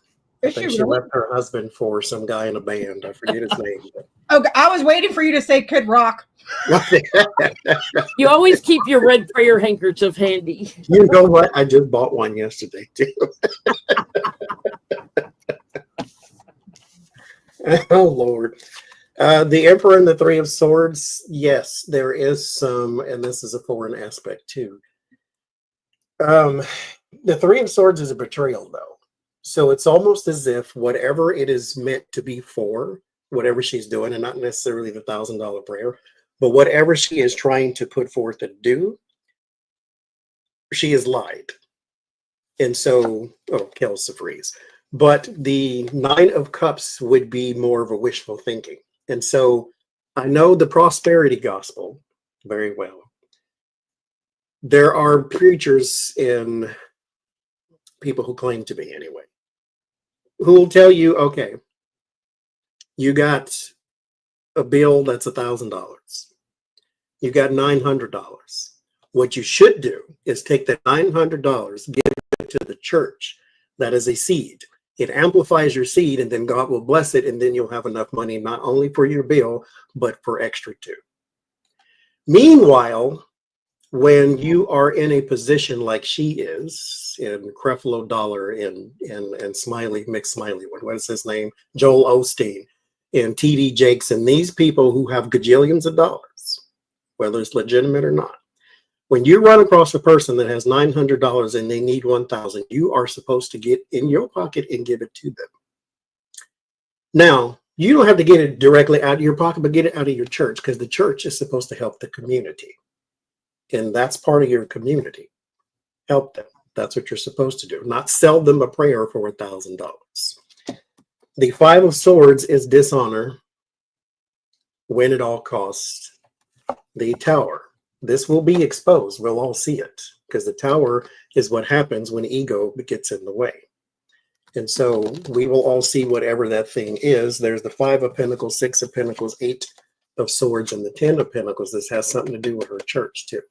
I think she left her husband for some guy in a band. I forget his name. Okay, I was waiting for you to say Kid Rock. You always keep your red prayer handkerchief handy. You know what? I just bought one yesterday, too. Oh, Lord. The Emperor and the Three of Swords. Yes, there is some, and this is a foreign aspect, too. The Three of Swords is a betrayal, though. So it's almost as if whatever it is meant to be for, whatever she's doing, and not necessarily the $1,000 prayer, but whatever she is trying to put forth and do, she has lied. And so, kills the freeze. But the Nine of Cups would be more of a wishful thinking. And so I know the prosperity gospel very well. There are preachers and people who claim to be anyway, who will tell you, okay, you got a bill that's $1,000. You got $900. What you should do is take that $900, give it to the church. That is a seed. It amplifies your seed, and then God will bless it, and then you'll have enough money not only for your bill, but for extra too. Meanwhile, when you are in a position like she is, in Creflo Dollar and Smiley, McSmiley, what is his name? Joel Osteen and TD Jakes, and these people who have gajillions of dollars, whether it's legitimate or not. When you run across a person that has $900 and they need $1,000, you are supposed to get in your pocket and give it to them. Now, you don't have to get it directly out of your pocket, but get it out of your church, because the church is supposed to help the community. And that's part of your community. Help them. That's what you're supposed to do. Not sell them a prayer for $1,000. The Five of Swords is dishonor, win at all costs. The Tower. This will be exposed. We'll all see it, because the Tower is what happens when ego gets in the way. And so we will all see whatever that thing is. There's the Five of Pentacles, Six of Pentacles, Eight of Swords, and the 10 of Pentacles. This has something to do with her church too.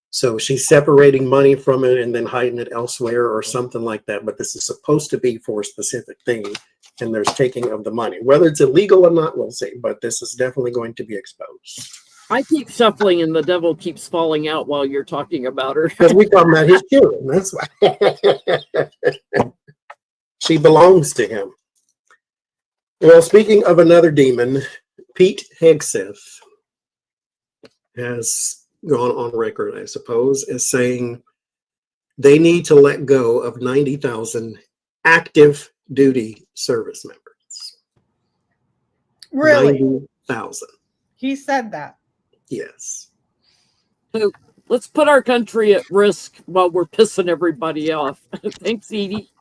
So she's separating money from it and then hiding it elsewhere or something like that. But this is supposed to be for a specific thing, and there's taking of the money. Whether it's illegal or not, we'll see. But this is definitely going to be exposed. I keep shuffling and the devil keeps falling out while you're talking about her. Because we talking about his children. That's why. She belongs to him. Well, speaking of another demon, Pete Hegseth has gone on record, I suppose, as saying they need to let go of 90,000 active duty service members. Really? 90,000. He said that. Yes. So let's put our country at risk while we're pissing everybody off. Thanks, Edie.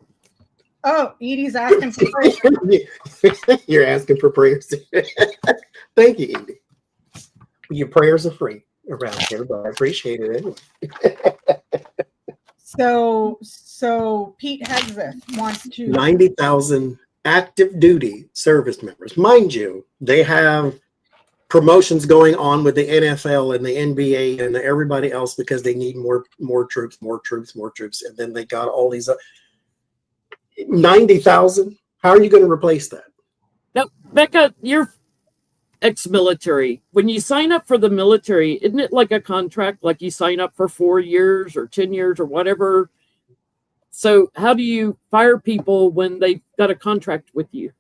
Oh, Edie's asking for prayers. You're asking for prayers. Thank you, Edie. Your prayers are free around here, but I appreciate it anyway. So Pete Hegseth wants to 90,000 active duty service members. Mind you, they have promotions going on with the NFL and the NBA and everybody else because they need more troops, and then they got all these 90,000. How are you going to replace that? Now, Becca, you're ex-military. When you sign up for the military, isn't it like a contract? Like you sign up for 4 years or 10 years or whatever? So how do you fire people when they've got a contract with you?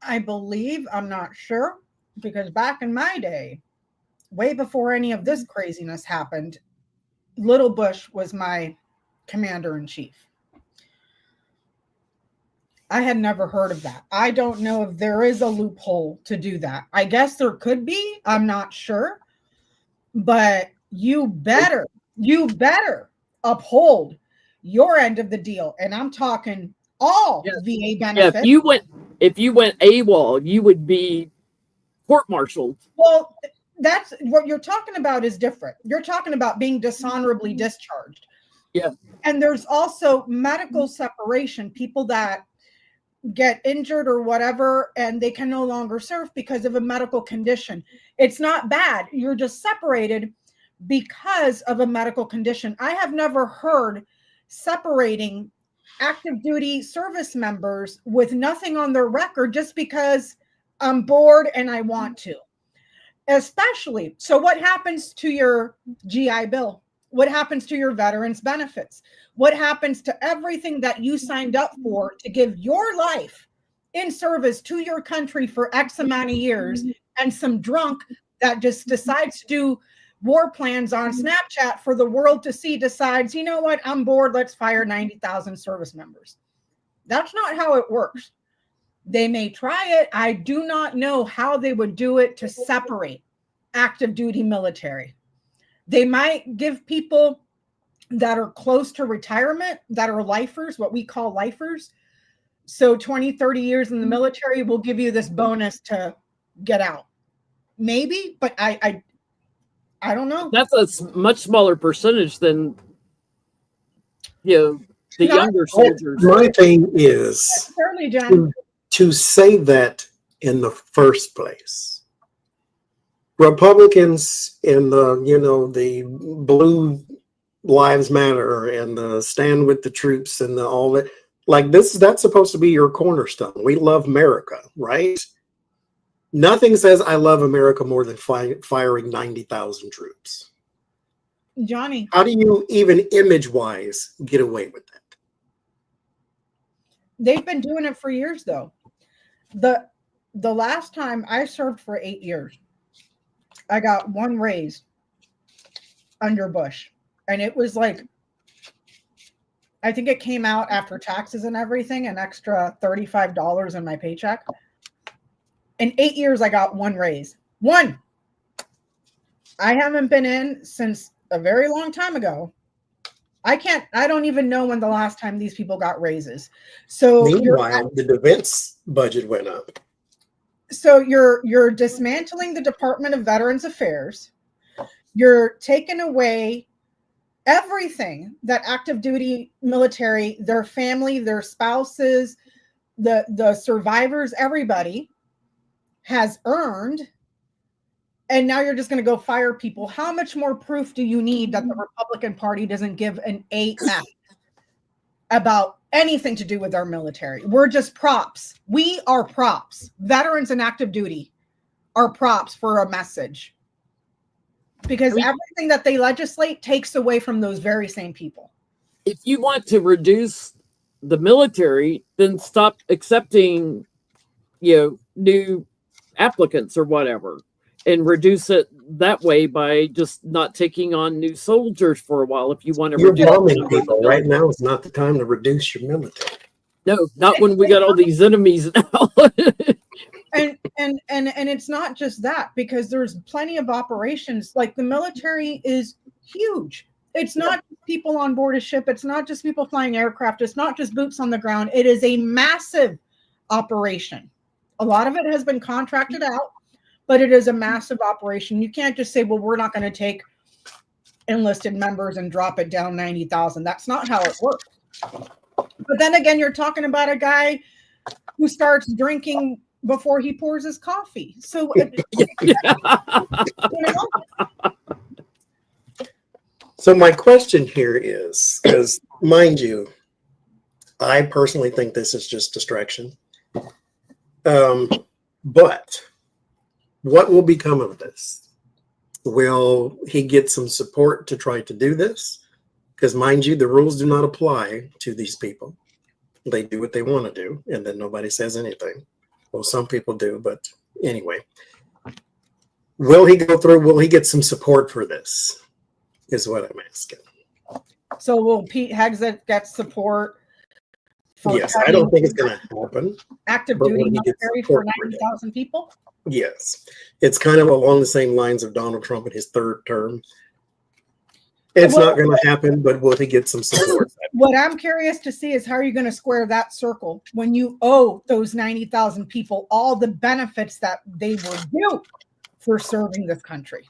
I believe, I'm not sure, because back in my day, way before any of this craziness happened, Little Bush was my commander-in-chief. I had never heard of that. I don't know if there is a loophole to do that. I guess there could be. I'm not sure. but you better uphold your end of the deal. And I'm talking all Yeah. VA Yeah, benefits. if you went AWOL, you would be court-martialed. Well, that's what you're talking about is different. You're talking about being dishonorably discharged. Yeah. And there's also medical separation, people that get injured or whatever, and they can no longer serve because of a medical condition. It's not bad. You're just separated because of a medical condition. I have never heard separating active duty service members with nothing on their record just because I'm bored and I want to. Especially, so what happens to your GI Bill? What happens to your veterans benefits? What happens to everything that you signed up for to give your life in service to your country for X amount of years, and some drunk that just decides to do war plans on Snapchat for the world to see decides, you know what, I'm bored, let's fire 90,000 service members. That's not how it works. They may try it. I do not know how they would do it to separate active duty military. They might give people that are close to retirement, that are lifers, what we call lifers. So 20, 30 years in the military will give you this bonus to get out. Maybe, but I don't know. That's a much smaller percentage than the Not younger soldiers. My thing is fairly, Jen. to say that in the first place. Republicans in the Blue Lives Matter and the Stand with the Troops and all that, like that's supposed to be your cornerstone. We love America, right? Nothing says I love America more than firing 90,000 troops. Johnny, how do you even image-wise get away with that? They've been doing it for years, though. The last time I served for 8 years, I got one raise under Bush. And it was like, I think it came out after taxes and everything, an extra $35 in my paycheck. In 8 years, I got one raise. One. I haven't been in since a very long time ago. I don't even know when the last time these people got raises. So meanwhile, the defense budget went up. So you're dismantling the Department of Veterans Affairs. You're taking away everything that active duty military, their family, their spouses, the survivors, everybody has earned. And now you're just going to go fire people. How much more proof do you need that the Republican Party doesn't give an AF about anything to do with our military? We're just props. We are props. Veterans and active duty are props for a message. Because everything that they legislate takes away from those very same people. If you want to reduce the military, then stop accepting, new applicants or whatever, and reduce it that way by just not taking on new soldiers for a while. If you want to, you're bombing people right now. Is not the time to reduce your military. No, not when we got all these enemies now. And it's not just that, because there's plenty of operations. Like the military is huge. It's not people on board a ship. It's not just people flying aircraft. It's not just boots on the ground. It is a massive operation. A lot of it has been contracted out, but it is a massive operation. You can't just say, well, we're not going to take enlisted members and drop it down 90,000. That's not how it works. But then again, you're talking about a guy who starts drinking before he pours his coffee. So, So my question here is, because mind you, I personally think this is just distraction. But what will become of this? Will he get some support to try to do this? Because mind you, the rules do not apply to these people. They do what they want to do, and then nobody says anything. Well, some people do, but anyway. Will he go through? Will he get some support for this? Is what I'm asking. So will Pete Hegseth get support? Yes, I don't think it's going to happen. Active duty military for 90,000 people? Yes. It's kind of along the same lines of Donald Trump in his third term. It's Well, not going to happen, but will he get some support? what I'm curious to see is how are you going to square that circle when you owe those 90,000 people all the benefits that they were due for serving this country?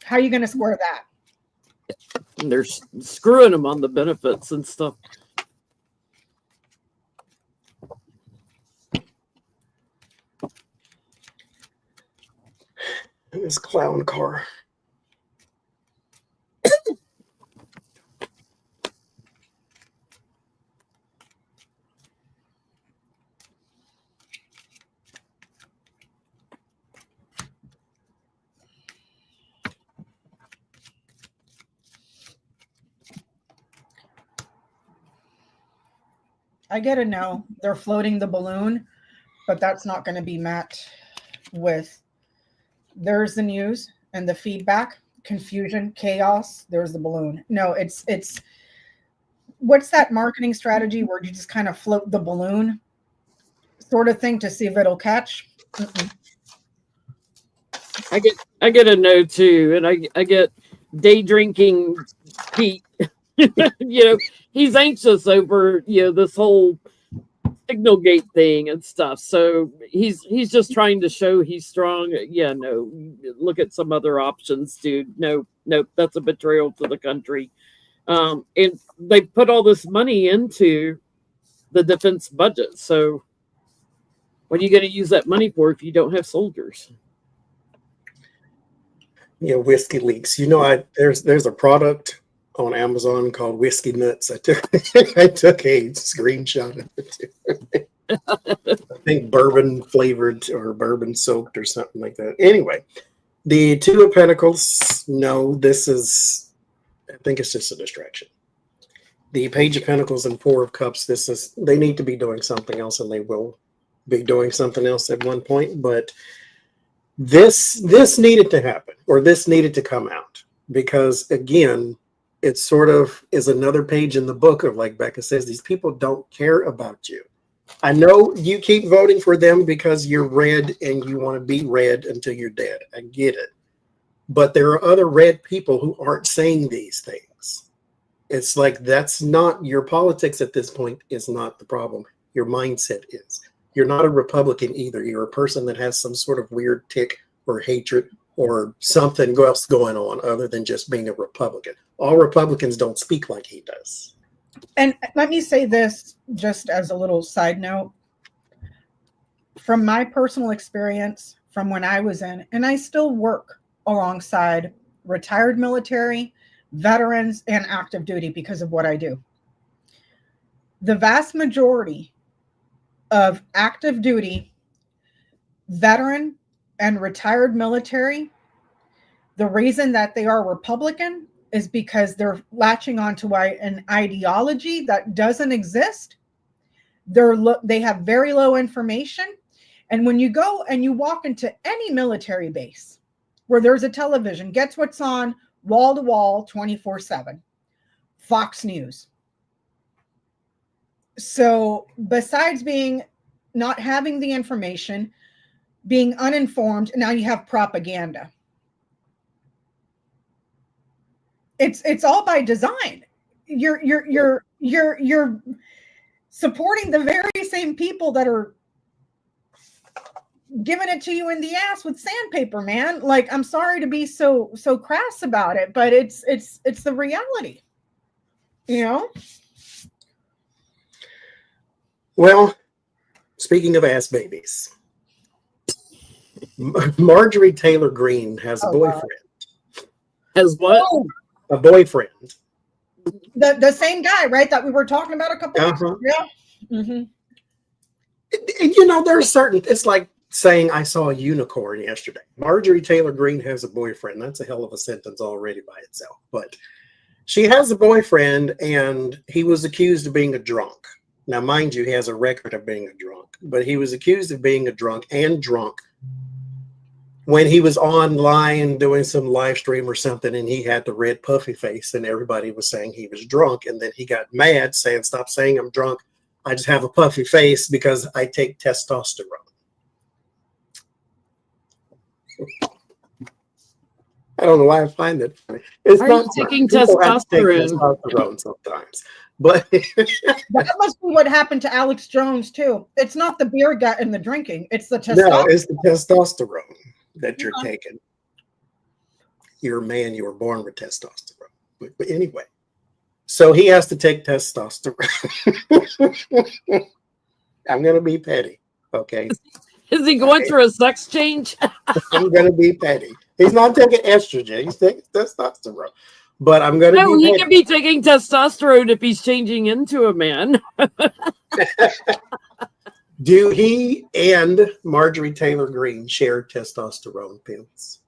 How are you going to square that? And they're screwing them on the benefits and stuff. This clown car. I get a no. They're floating the balloon, but that's not going to be met with there's the news and the feedback, confusion, chaos. There's the balloon. No, it's what's that marketing strategy where you just kind of float the balloon sort of thing to see if it'll catch? Mm-mm. I get a no too, and I get day drinking Pete. You know, he's anxious over this whole signal gate thing and stuff. So he's just trying to show he's strong. Yeah, no, look at some other options, dude. No, that's a betrayal to the country. And they put all this money into the defense budget. So what are you going to use that money for if you don't have soldiers? Yeah, whiskey leaks. There's a product on Amazon called Whiskey Nuts. I took a screenshot of it. I think bourbon flavored or bourbon soaked or something like that. Anyway, the Two of Pentacles. No, I think it's just a distraction. The Page of Pentacles and Four of Cups. They need to be doing something else, and they will be doing something else at one point. But this needed to happen, or this needed to come out, because again, it sort of is another page in the book of, like Becca says, these people don't care about you. I know you keep voting for them because you're red and you want to be red until you're dead. I get it. But there are other red people who aren't saying these things. It's like, that's not your politics at this point, is not the problem. Your mindset is. You're not a Republican either. You're a person that has some sort of weird tick or hatred or something else going on other than just being a Republican. All Republicans don't speak like he does. And let me say this just as a little side note. From my personal experience, from when I was in, and I still work alongside retired military, veterans, and active duty because of what I do. The vast majority of active duty, veteran, and retired military, the reason that they are Republican is because they're latching onto an ideology that doesn't exist. They have very low information. And when you go and you walk into any military base where there's a television, guess what's on wall to wall 24/7? Fox News. So besides not having the information, being uninformed, now you have propaganda. It's all by design. You're supporting the very same people that are giving it to you in the ass with sandpaper, man. Like, I'm sorry to be so crass about it, but it's the reality, you know? Well, speaking of ass babies, Marjorie Taylor Greene has a boyfriend. Has what? Oh, A boyfriend. the same guy, right? That we were talking about a couple of weeks ago. Yeah. Mm-hmm. There's certain, it's like saying I saw a unicorn yesterday. Marjorie Taylor Greene has a boyfriend. That's a hell of a sentence already by itself. But she has a boyfriend, and he was accused of being a drunk. Now, mind you, he has a record of being a drunk, but he was accused of being a drunk when he was online doing some live stream or something, and he had the red puffy face, and everybody was saying he was drunk. And then he got mad, saying, "Stop saying I'm drunk. I just have a puffy face because I take testosterone." I don't know why I find that funny. It's Are not you taking People have to take testosterone? testosterone sometimes, but That must be what happened to Alex Jones too. It's not the beer gut and the drinking; it's the no, testosterone. it's the testosterone that you're taking. You're a man. You were born with testosterone. But anyway, so he has to take testosterone. I'm gonna be petty, okay? Is he going through a sex change? I'm gonna be petty. He's not taking estrogen. He's taking testosterone. But I'm gonna No, be he petty. can be taking testosterone if he's changing into a man. Do he and Marjorie Taylor Greene share testosterone pills?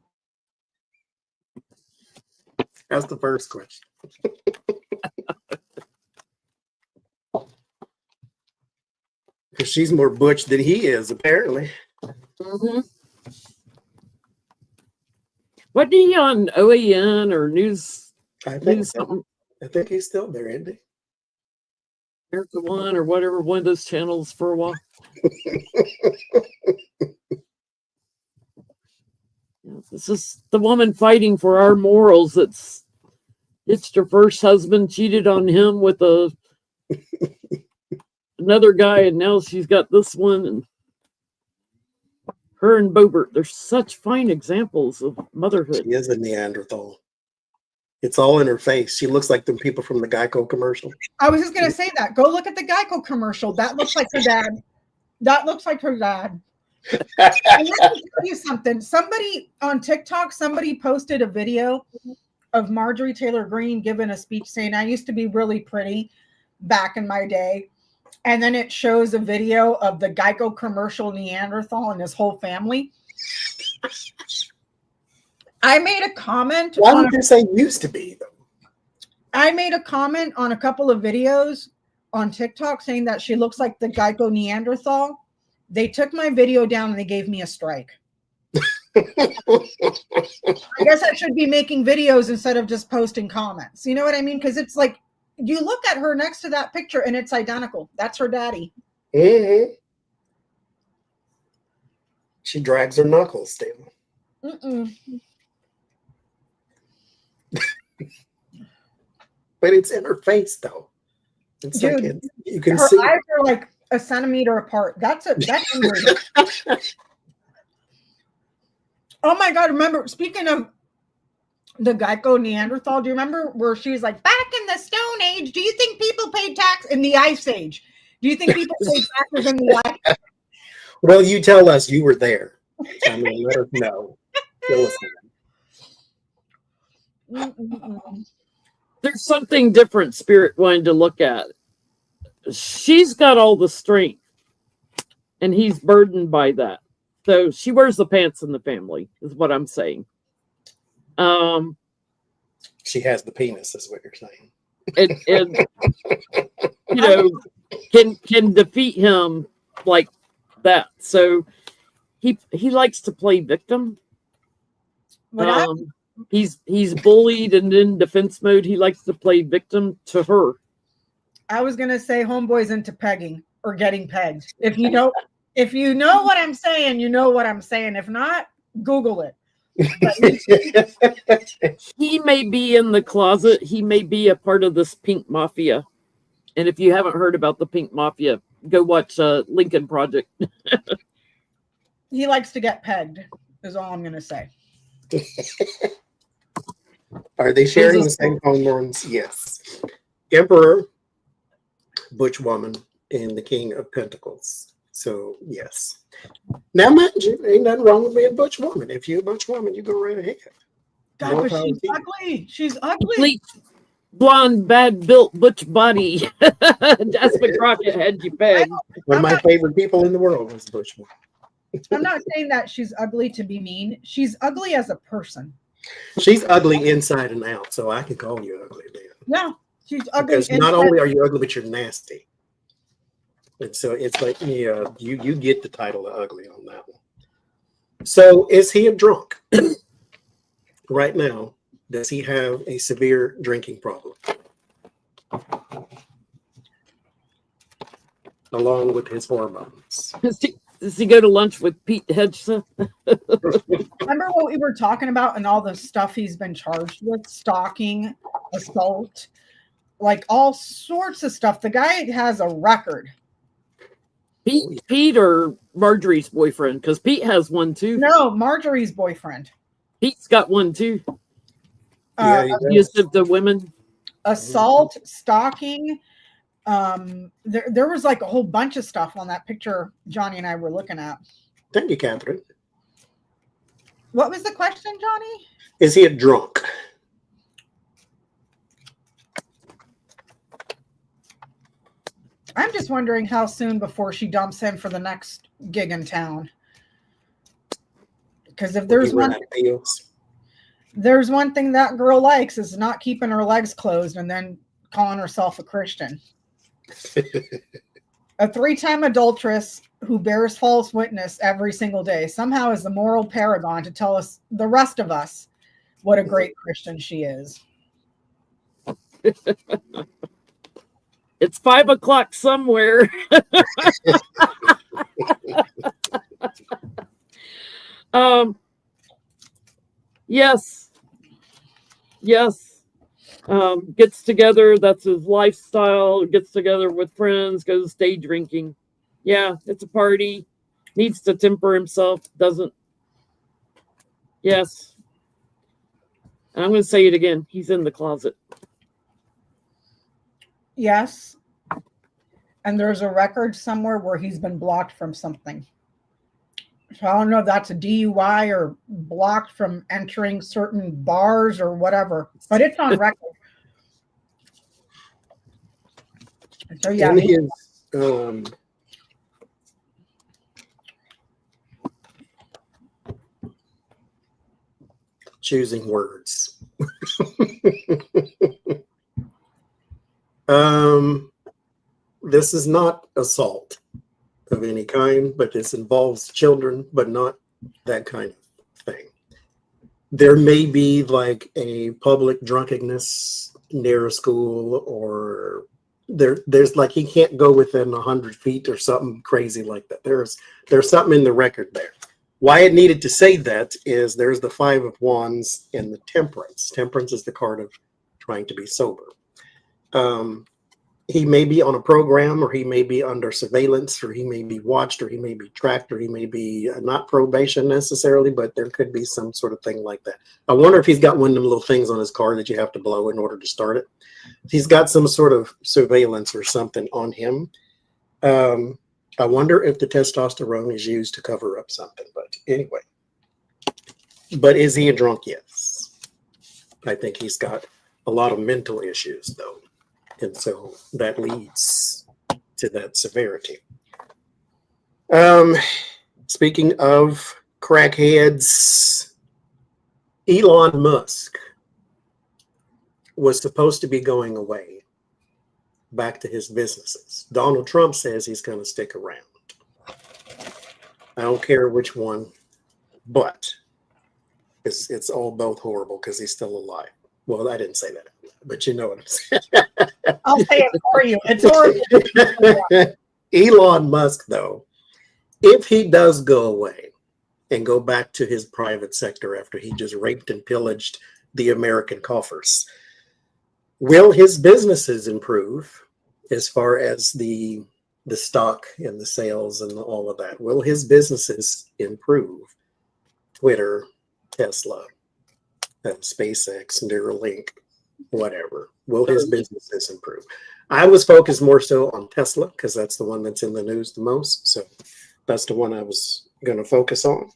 That's the first question. Because she's more butch than he is, apparently. Mm-hmm. Wasn't he on OAN or News I think so. something? I think he's still there, isn't he? America One or whatever, one of those channels for a while. This is the woman fighting for our morals. That's ditched her first husband, cheated on him with another guy, and now she's got this one. And her and Bobert, they're such fine examples of motherhood. She is a Neanderthal. It's all in her face. She looks like the people from the Geico commercial. I was just gonna say that. Go look at the Geico commercial. That looks like her dad. That looks like her dad. And let me tell you something. Somebody on TikTok, somebody posted a video of Marjorie Taylor Greene giving a speech saying, "I used to be really pretty back in my day." And then it shows a video of the Geico commercial Neanderthal and his whole family. I made a comment. Why would you say used to be, though? I made a comment on a couple of videos on TikTok saying that she looks like the Geico Neanderthal. They took my video down and they gave me a strike. I guess I should be making videos instead of just posting comments. You know what I mean? Because it's like, you look at her next to that picture and it's identical. That's her daddy. Mm-hmm. She drags her knuckles still. Mm-mm. But it's in her face, though. It's Dude, like you can her see. eyes are like a centimeter apart. That's weird. Oh my God. Remember, speaking of the Geico Neanderthal, do you remember where she's like, back in the Stone Age, do you think people paid tax in the Ice Age? Do you think people paid taxes in the Ice? Well, you tell us you were there. I mean, let us know. Fill us in. There's something different Spirit wanted to look at. She's got all the strength, and he's burdened by that. So she wears the pants in the family, is what I'm saying. She has the penis, is what you're saying. And you know, can defeat him like that. So he likes to play victim. He's bullied and in defense mode. He likes to play victim to her. I was gonna say homeboy's into pegging or getting pegged. If you know what I'm saying, you know what I'm saying. If not, Google it. He may be in the closet. He may be a part of this pink mafia. And if you haven't heard about the pink mafia, go watch Lincoln Project. He likes to get pegged, is all I'm gonna say. Are they sharing the same hormones? Yes. Emperor, butch woman, and the King of Pentacles. So, yes. Now, mind you, ain't nothing wrong with being a butch woman. If you're a butch woman, you go right ahead. God, but she's ugly. She's ugly. Bleach, blonde, bad built, butch body. Jasmine Crockett had you pegged. One of my favorite people in the world was butch woman. I'm not saying that she's ugly to be mean. She's ugly as a person. She's ugly inside and out, so I can call you ugly then. Yeah, she's ugly. Because not only are you ugly, but you're nasty. And so it's like, yeah, you get the title of ugly on that one. So is he a drunk? Right now, does he have a severe drinking problem? Along with his hormones. Does he go to lunch with Pete Hedgeseth? Remember what we were talking about and all the stuff he's been charged with? Stalking, assault, like all sorts of stuff. The guy has a record. Pete or Marjorie's boyfriend? Because Pete has one too. No, Marjorie's boyfriend. Pete's got one too. Yeah, he does. Abusive to women. Assault, stalking. There was like a whole bunch of stuff on that picture Johnny and I were looking at. Thank you, Catherine. What was the question, Johnny? Is he a drunk? I'm just wondering how soon before she dumps him for the next gig in town. Because if there's one thing that girl likes is not keeping her legs closed and then calling herself a Christian. A 3-time adulteress who bears false witness every single day somehow is the moral paragon to tell us, the rest of us, what a great Christian she is. It's 5 o'clock somewhere. Yes. Gets together. That's his lifestyle. Gets together with friends. Goes day drinking. Yeah, it's a party. Needs to temper himself. Doesn't. Yes. And I'm going to say it again. He's in the closet. Yes. And there's a record somewhere where he's been blocked from something. So I don't know if that's a DUI or blocked from entering certain bars or whatever, but it's on record. So yeah. In his choosing words. This is not assault of any kind, but this involves children, but not that kind of thing. There may be like a public drunkenness near a school, or there's like he can't go within 100 feet or something crazy like that. There's something in the record there. Why it needed to say that is there's the 5 of Wands and the Temperance. Temperance is the card of trying to be sober. He may be on a program, or he may be under surveillance, or he may be watched, or he may be tracked, or he may be not probation necessarily, but there could be some sort of thing like that. I wonder if he's got one of them little things on his car that you have to blow in order to start it. He's got some sort of surveillance or something on him. I wonder if the testosterone is used to cover up something, but anyway. But is he a drunk? Yes. I think he's got a lot of mental issues, though. And so that leads to that severity. Speaking of crackheads, Elon Musk was supposed to be going away back to his businesses. Donald Trump says he's going to stick around. I don't care which one, but it's all both horrible because he's still alive. Well, I didn't say that, but you know what I'm saying. I'll say it for you. It's horrible. Elon Musk, though, if he does go away and go back to his private sector after he just raped and pillaged the American coffers, will his businesses improve as far as the stock and the sales and all of that? Will his businesses improve? Twitter, Tesla, SpaceX, Neuralink, whatever. Will his businesses improve? I was focused more so on Tesla because that's the one that's in the news the most. So that's the one I was going to focus on.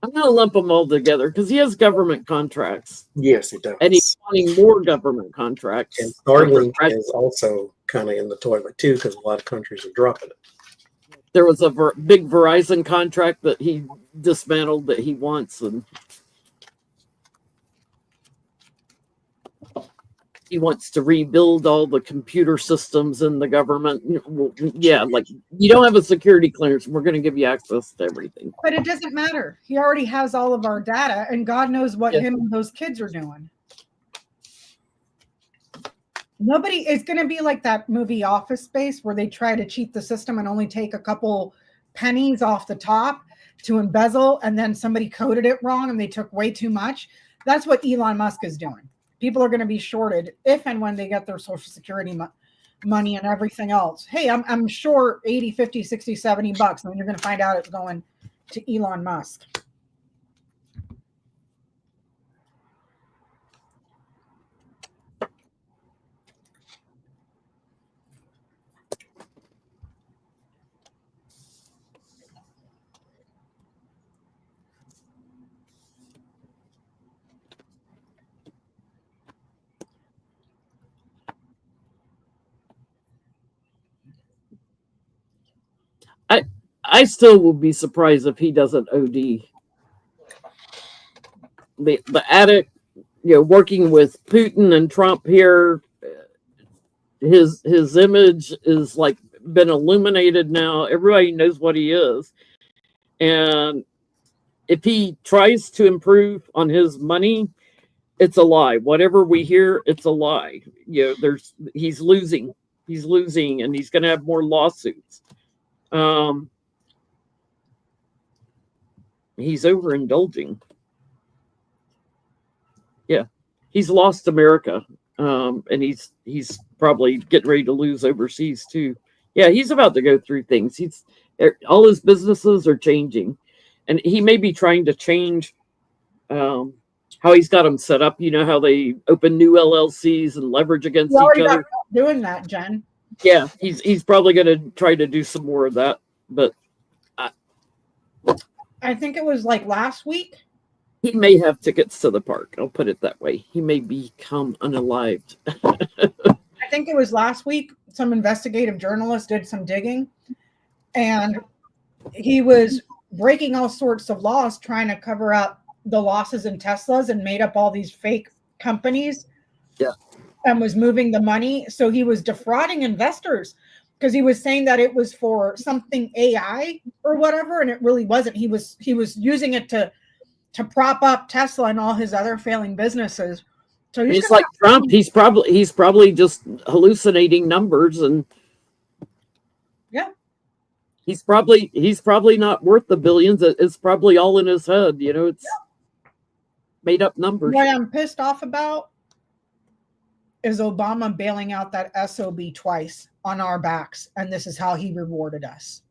I'm going to lump them all together because he has government contracts. Yes, he does. And he's wanting more government contracts. And Starlink is also kind of in the toilet too because a lot of countries are dropping it. There was a big Verizon contract that he dismantled that he wants, and he wants to rebuild all the computer systems in the government. Yeah, like you don't have a security clearance, we're going to give you access to everything. But it doesn't matter. He already has all of our data, and God knows what him and those kids are doing. Nobody is going to be like that movie Office Space where they try to cheat the system and only take a couple pennies off the top. to embezzle, and then somebody coded it wrong and they took way too much. That's what Elon Musk is doing. People are going to be shorted if and when they get their Social Security money and everything else. Hey, I'm short 80, 50, 60, 70 bucks. And then you're going to find out it's going to Elon Musk. I still will be surprised if he doesn't OD. The addict, working with Putin and Trump here, his image is like been illuminated now. Everybody knows what he is. And if he tries to improve on his money, it's a lie. Whatever we hear, it's a lie. He's losing. He's losing, and he's going to have more lawsuits. He's overindulging. Yeah, he's lost America, and he's probably getting ready to lose overseas too. Yeah, he's about to go through things. All his businesses are changing, and he may be trying to change how he's got them set up. You know how they open new LLCs and leverage against each other. Doing that, Jen. Yeah, he's probably going to try to do some more of that, but I think it was like last week. He may have tickets to the park. I'll put it that way. He may become unalived. I think it was last week. Some investigative journalist did some digging, and he was breaking all sorts of laws, trying to cover up the losses in Teslas, and made up all these fake companies. Yeah. And was moving the money. So he was defrauding investors because he was saying that it was for something AI or whatever, and it really wasn't. He was using it to prop up Tesla and all his other failing businesses. So he's like Trump. He's probably just hallucinating numbers, and yeah, he's probably not worth the billions. It's probably all in his head. It's made up numbers. What I'm pissed off about is Obama bailing out that SOB twice on our backs, and this is how he rewarded us.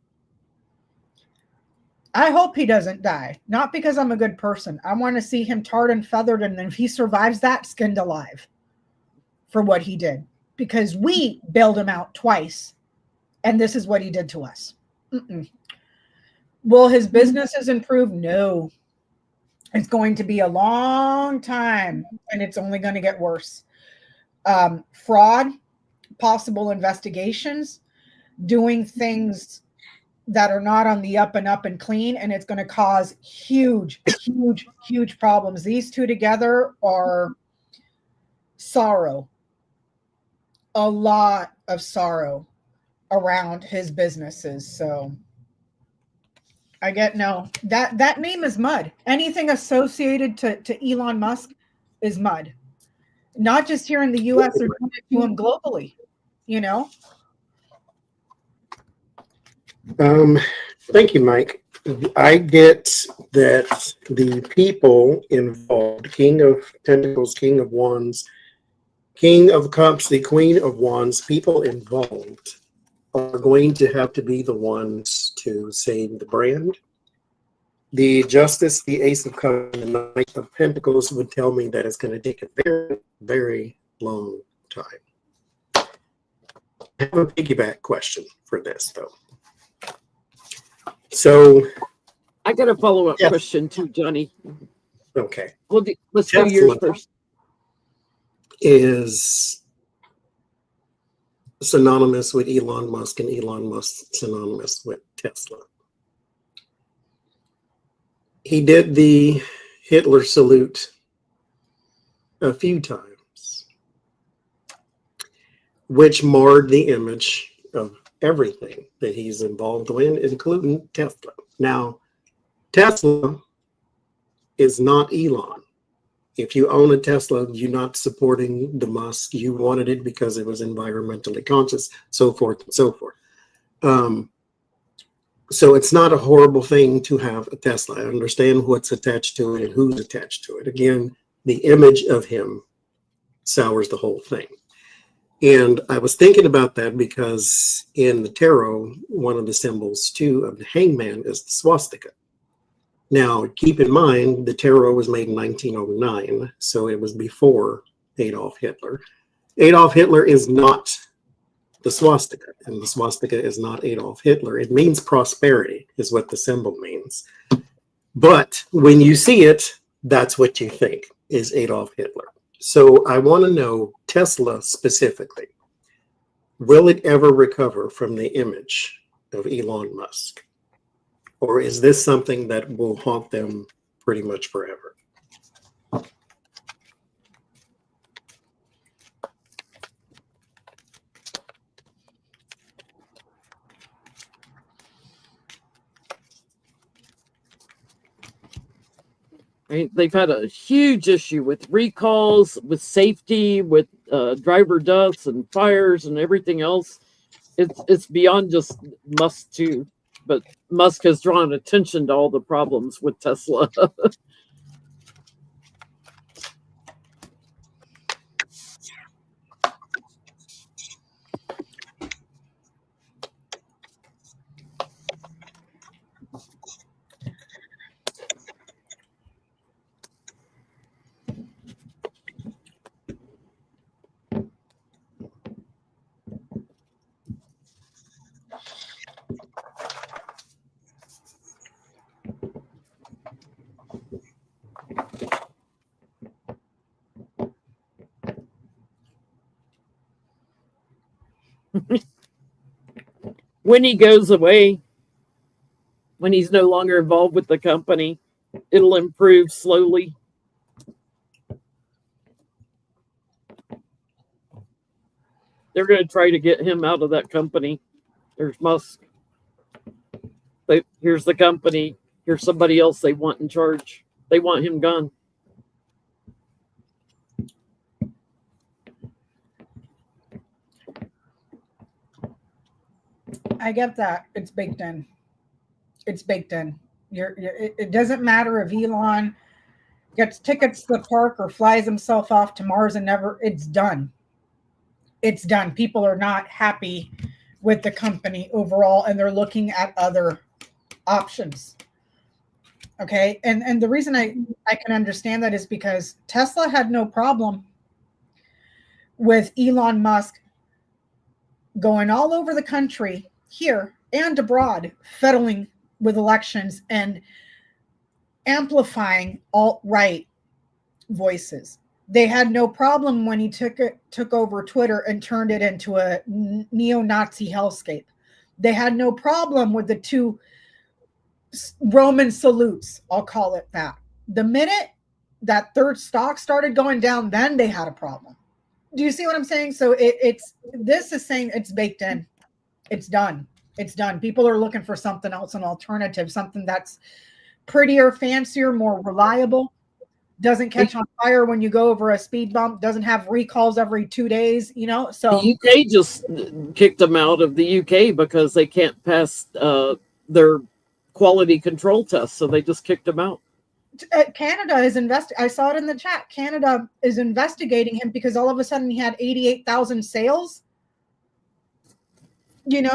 I hope he doesn't die, not because I'm a good person. I want to see him tarred and feathered, and if he survives that, skinned alive for what he did, because we bailed him out twice, and this is what he did to us. Will his businesses improve? No. It's going to be a long time, and it's only going to get worse. Fraud, possible investigations, doing things that are not on the up and clean, and it's going to cause huge problems. These two together are sorrow, a lot of sorrow around his businesses. So I get that name is mud. Anything associated to Elon Musk is mud. Not just here in the US, they're doing it to him globally, Thank you, Mike. I get that the people involved, King of Pentacles, King of Wands, King of Cups, the Queen of Wands, people involved are going to have to be the ones to save the brand. The Justice, the Ace of Cups, and the Knight of Pentacles would tell me that it's going to take a very, very long time. I have a piggyback question for this, though. So I got a follow-up question too, Johnny. Okay. Let's do yours first. Is synonymous with Elon Musk, and Elon Musk synonymous with Tesla. He did the Hitler salute a few times, which marred the image of everything that he's involved in, including Tesla. Now, Tesla is not Elon. If you own a Tesla, you're not supporting the Musk. You wanted it because it was environmentally conscious, so forth and so forth. So it's not a horrible thing to have a Tesla. I understand what's attached to it and who's attached to it. Again, the image of him sours the whole thing. And I was thinking about that because in the tarot, one of the symbols too of the hangman is the swastika. Now, keep in mind, the tarot was made in 1909, so it was before Adolf Hitler. Adolf Hitler is not the swastika, and the swastika is not Adolf Hitler. It means prosperity, is what the symbol means. But when you see it, that's what you think is Adolf Hitler. So I want to know, Tesla specifically, will it ever recover from the image of Elon Musk? Or is this something that will haunt them pretty much forever? Right? They've had a huge issue with recalls, with safety, with driver deaths and fires and everything else. It's beyond just Musk too, but Musk has drawn attention to all the problems with Tesla. When he goes away, when he's no longer involved with the company, it'll improve slowly. They're going to try to get him out of that company. There's Musk. Here's the company. Here's somebody else they want in charge. They want him gone. I get that. It's baked in. It's baked in. It doesn't matter if Elon gets tickets to the park or flies himself off to Mars and never, it's done. It's done. People are not happy with the company overall, and they're looking at other options. Okay. And the reason I can understand that is because Tesla had no problem with Elon Musk going all over the country, here and abroad, fiddling with elections and amplifying alt-right voices. They had no problem when he took over Twitter and turned it into a neo-Nazi hellscape. They had no problem with the 2 Roman salutes, I'll call it that. The minute that third stock started going down, then they had a problem. Do you see what I'm saying? So this is saying it's baked in. It's done. It's done. People are looking for something else, an alternative, something that's prettier, fancier, more reliable, doesn't catch on fire when you go over a speed bump, doesn't have recalls every 2 days, So the UK just kicked them out of the UK because they can't pass their quality control tests, so they just kicked them out. Canada is I saw it in the chat. Canada is investigating him because all of a sudden he had 88,000 sales.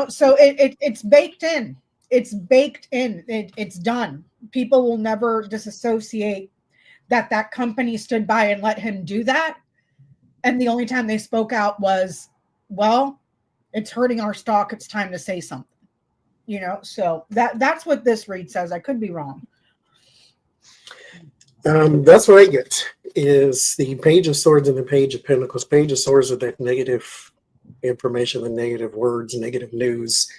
So it's baked in. It's baked in. It's done. People will never disassociate that company stood by and let him do that. And the only time they spoke out was, well, it's hurting our stock. It's time to say something. So that's what this read says. I could be wrong. That's what I get, is the Page of Swords and the Page of Pentacles. Page of Swords are that negative information, the negative words, negative news.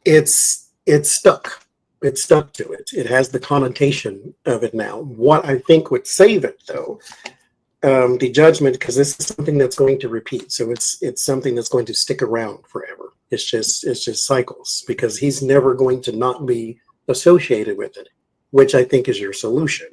It's stuck. It's stuck to it. It has the connotation of it now. What I think would save it, though, the Judgment, because this is something that's going to repeat. So it's something that's going to stick around forever. It's just cycles, because he's never going to not be associated with it, which I think is your solution.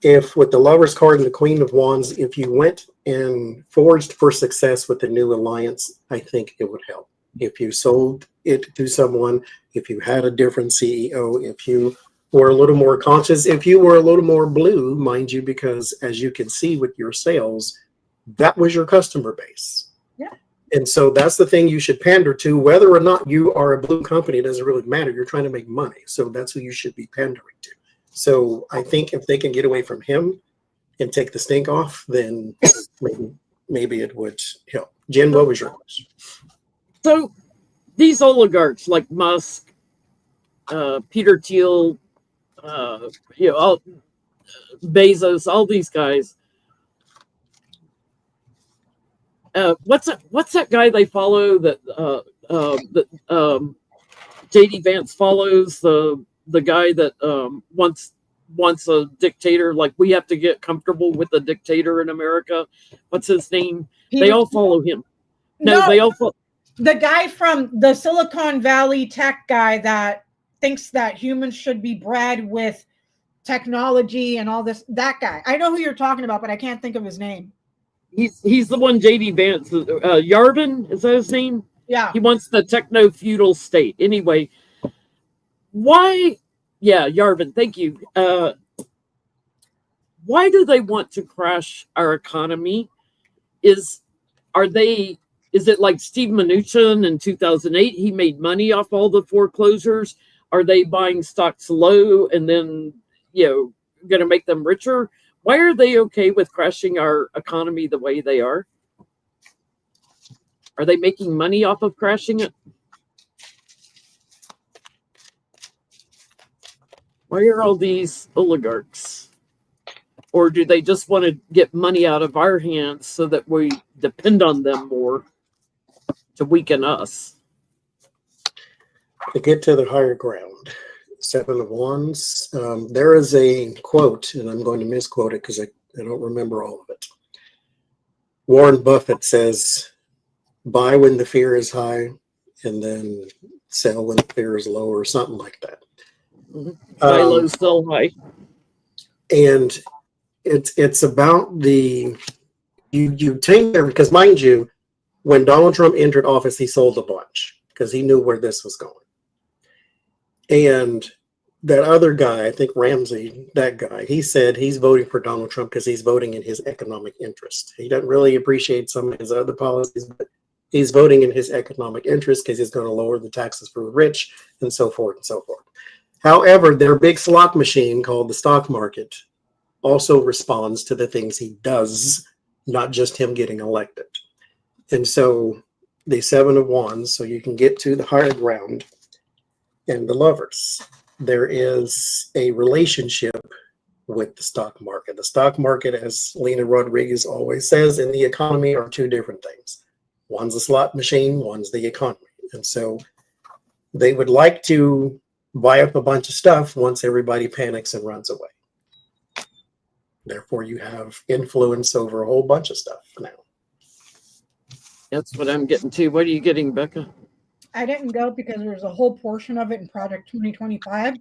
If with the Lover's card and the Queen of Wands, if you went and forged for success with the new alliance, I think it would help. if you sold it to someone, if you had a different CEO, if you were a little more conscious, if you were a little more blue, mind you, because as you can see with your sales, that was your customer base. Yeah. And so that's the thing you should pander to. Whether or not you are a blue company, it doesn't really matter. You're trying to make money. So that's who you should be pandering to. So I think if they can get away from him and take the stink off, then maybe it would help. Jen, what was your question? So these oligarchs like Musk, Peter Thiel, Bezos, all these guys. What's that guy they follow that JD Vance follows, the guy that wants a dictator, like we have to get comfortable with the dictator in America. What's his name? They all follow him. No, they all follow the guy from the Silicon Valley tech guy that thinks that humans should be bred with technology and all this. That guy. I know who you're talking about, but I can't think of his name. He's the one JD Vance. Yarvin, is that his name? Yeah. He wants the techno-feudal state. Anyway, why? Yeah, Yarvin, thank you. Why do they want to crash our economy? Is it like Steve Mnuchin in 2008? He made money off all the foreclosures. Are they buying stocks low and then, going to make them richer? Why are they okay with crashing our economy the way they are? Are they making money off of crashing it? Why are all these oligarchs? Or do they just want to get money out of our hands so that we depend on them more to weaken us? To get to the higher ground, Seven of Wands, there is a quote, and I'm going to misquote it because I don't remember all of it. Warren Buffett says, buy when the fear is high and then sell when the fear is low, or something like that. Buy low, sell high. And it's about the, you take there, because mind you, when Donald Trump entered office, he sold a bunch because he knew where this was going. And that other guy, I think Ramsey, that guy, he said he's voting for Donald Trump because he's voting in his economic interest. He doesn't really appreciate some of his other policies, but he's voting in his economic interest because he's going to lower the taxes for the rich and so forth and so forth. However, their big slot machine called the stock market also responds to the things he does, not just him getting elected. And so the Seven of Wands, so you can get to the higher ground, and the Lovers. There is a relationship with the stock market. The stock market, as Lena Rodriguez always says, and the economy are two different things. One's a slot machine, one's the economy. And so they would like to buy up a bunch of stuff once everybody panics and runs away. Therefore, you have influence over a whole bunch of stuff now. That's what I'm getting to. What are you getting, Becca? I didn't go because there's a whole portion of it in Project 2025.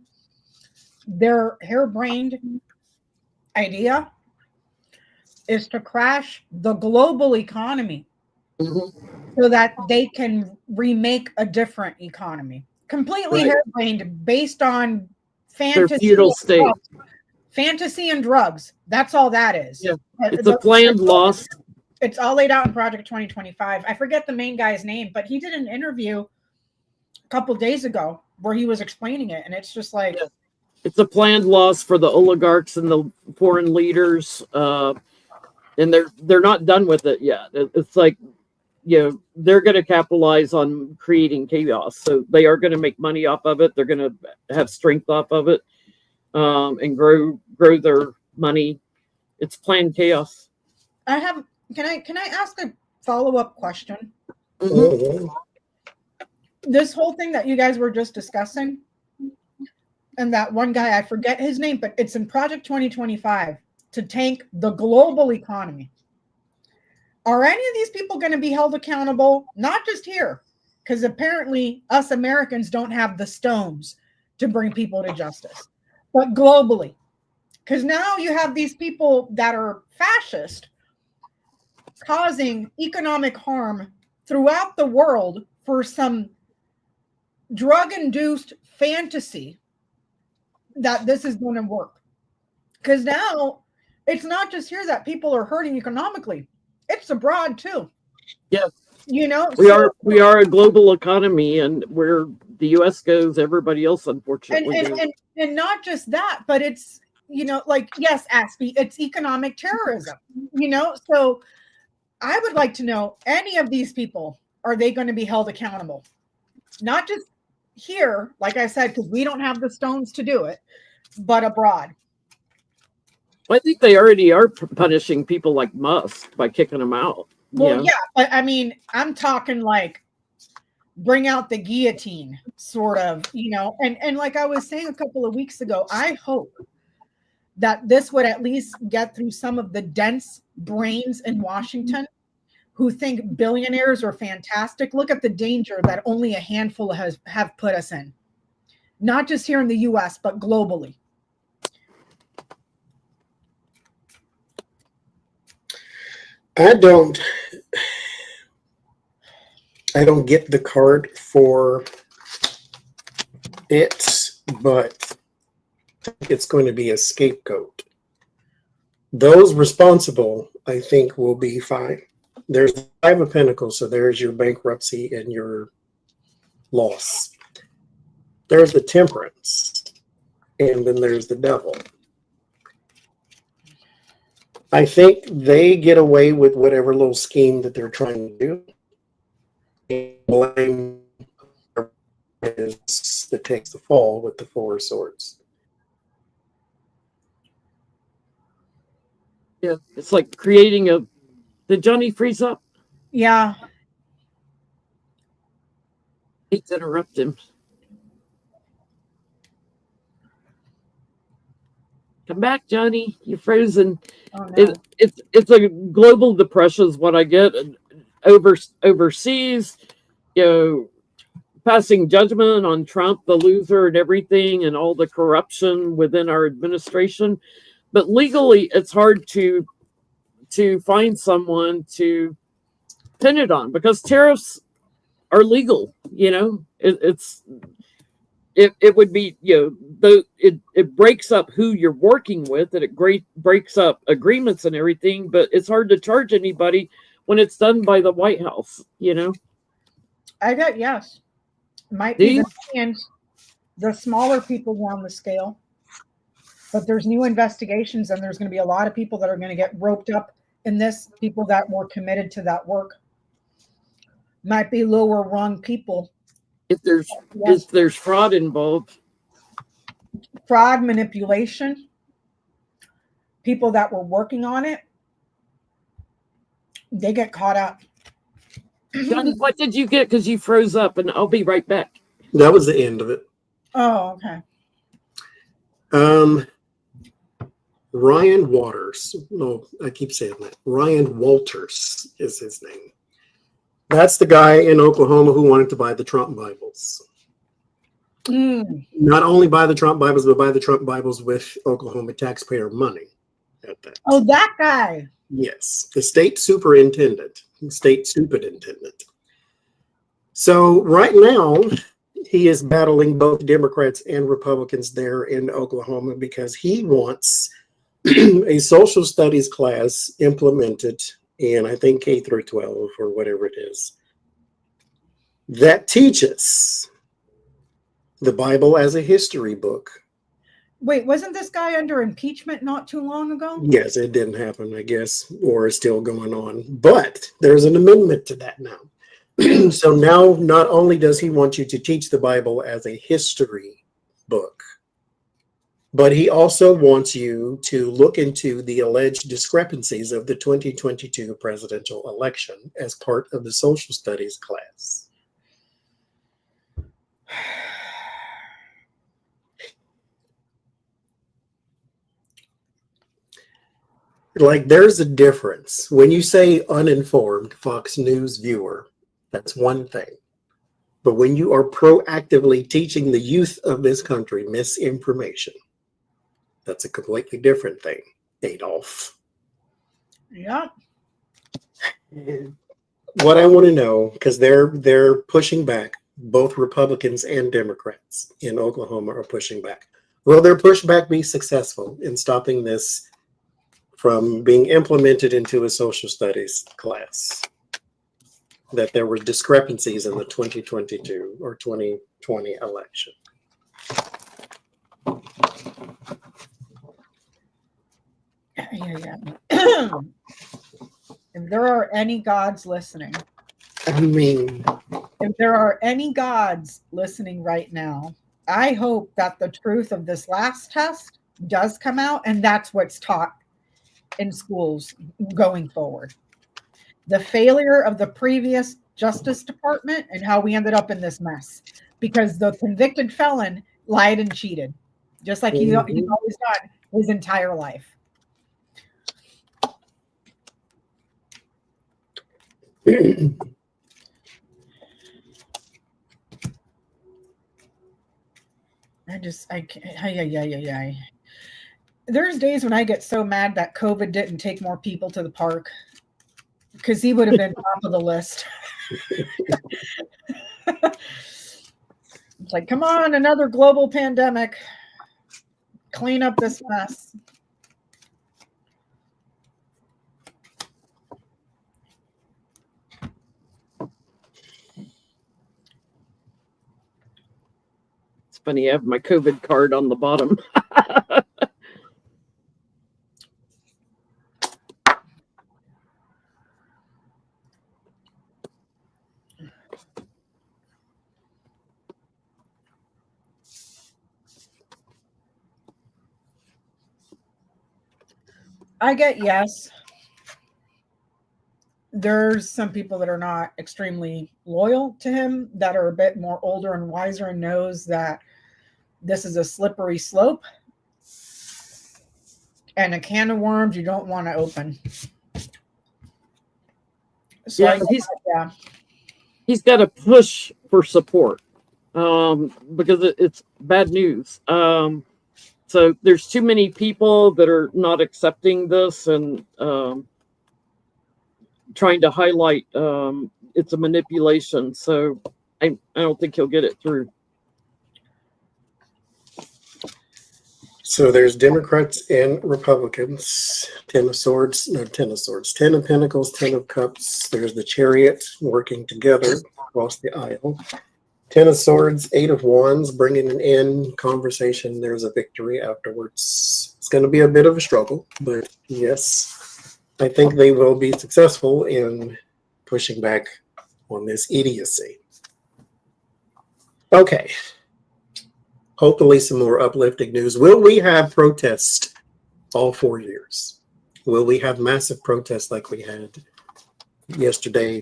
Their harebrained idea is to crash the global economy so that they can remake a different economy. Completely harebrained, based on fantasy. Their feudal state. Fantasy and drugs. That's all that is. Yeah. It's a planned loss. It's all laid out in Project 2025. I forget the main guy's name, but he did an interview a couple days ago where he was explaining it, and it's just like, it's a planned loss for the oligarchs and the foreign leaders, and they're not done with it yet. It's like, they're going to capitalize on creating chaos, so they are going to make money off of it. They're going to have strength off of it, and grow their money. It's planned chaos. Can I ask a follow-up question? Mm-hmm. This whole thing that you guys were just discussing, and that one guy, I forget his name, but it's in Project 2025 to tank the global economy. Are any of these people going to be held accountable? Not just here, because apparently us Americans don't have the stones to bring people to justice, but globally. Because now you have these people that are fascist causing economic harm throughout the world for some drug-induced fantasy that this is going to work. Because now it's not just here that people are hurting economically. It's abroad too. Yeah. You know, we are a global economy, and where the US goes, everybody else unfortunately goes. And not just that, but it's, you know, like, yes, Aspie, it's economic terrorism, you know. So I would like to know, any of these people, are they going to be held accountable? Not just here, like I said, because we don't have the stones to do it, but abroad. Well, I think they already are punishing people like Musk by kicking them out. Well, yeah, but I mean, I'm talking like bring out the guillotine, sort of, you know. And like I was saying a couple of weeks ago, I hope that this would at least get through some of the dense brains in Washington who think billionaires are fantastic. Look at the danger that only a handful have put us in, not just here in the US, but globally. I don't get the card for it, but I think it's going to be a scapegoat. Those responsible, I think, will be fine. There's the Five of Pentacles, so there's your bankruptcy and your loss. There's the Temperance, and then there's the Devil. I think they get away with whatever little scheme that they're trying to do. And blame is that takes the fall with the Four of Swords. Yeah, it's like creating a. Did Johnny freeze up? Yeah. Hate to interrupt him. Come back, Johnny. You're frozen. Oh, no. It's a global depression is what I get. Overseas, you know, passing judgment on Trump, the loser, and everything, and all the corruption within our administration. But legally, it's hard to find someone to pin it on, because tariffs are legal. You know, it would be, you know, it breaks up who you're working with, and it breaks up agreements and everything. But it's hard to charge anybody when it's done by the White House. You know, I got yes. Might be the smaller people were on the scale, but there's new investigations, and there's going to be a lot of people that are going to get roped up in this. People that were committed to that work might be lower rung people. If there's fraud involved, fraud, manipulation, people that were working on it, they get caught up. Johnny, what did you get? Because you froze up, and I'll be right back. That was the end of it. Oh, okay. Ryan Waters. No, I keep saying that. Ryan Walters is his name. That's the guy in Oklahoma who wanted to buy the Trump Bibles. Not only buy the Trump Bibles, but buy the Trump Bibles with Oklahoma taxpayer money. At that. Oh, that guy. Yes, the state superintendent. So right now, he is battling both Democrats and Republicans there in Oklahoma because he wants a social studies class implemented in, I think, K through 12 or whatever it is, that teaches the Bible as a history book. Wait, wasn't this guy under impeachment not too long ago? Yes, it didn't happen, I guess, or is still going on. But there's an amendment to that now. So now not only does he want you to teach the Bible as a history book, but he also wants you to look into the alleged discrepancies of the 2022 presidential election as part of the social studies class. Like, there's a difference. When you say uninformed Fox News viewer, that's one thing. But when you are proactively teaching the youth of this country misinformation, that's a completely different thing, Adolf. Yeah. what I want to know, because they're pushing back, both Republicans and Democrats in Oklahoma are pushing back. Will their pushback be successful in stopping this from being implemented into a social studies class? That there were discrepancies in the 2022 or 2020 election. Yeah. If there are any gods listening, I mean, if there are any gods listening right now, I hope that the truth of this last test does come out, and that's what's taught in schools going forward. The failure of the previous Justice Department and how we ended up in this mess, because the convicted felon lied and cheated, just like he's always done his entire life. I can't. There's days when I get so mad that COVID didn't take more people to the park, because he would have been top of the list. It's like, come on, another global pandemic. Clean up this mess. It's funny, I have my COVID card on the bottom. I get yes. There's some people that are not extremely loyal to him, that are a bit more older and wiser and knows that this is a slippery slope and a can of worms you don't want to open. So Yeah, he's got to push for support because it's bad news. So there's too many people that are not accepting this and trying to highlight it's a manipulation. So I don't think he'll get it through. So there's Democrats and Republicans. 10 of Pentacles, 10 of Cups. There's the Chariot working together across the aisle. 10 of Swords, 8 of Wands, bringing an end conversation. There's a victory afterwards. It's going to be a bit of a struggle, but yes, I think they will be successful in pushing back on this idiocy. Okay. Hopefully some more uplifting news. Will we have protests all 4 years? Will we have massive protests like we had yesterday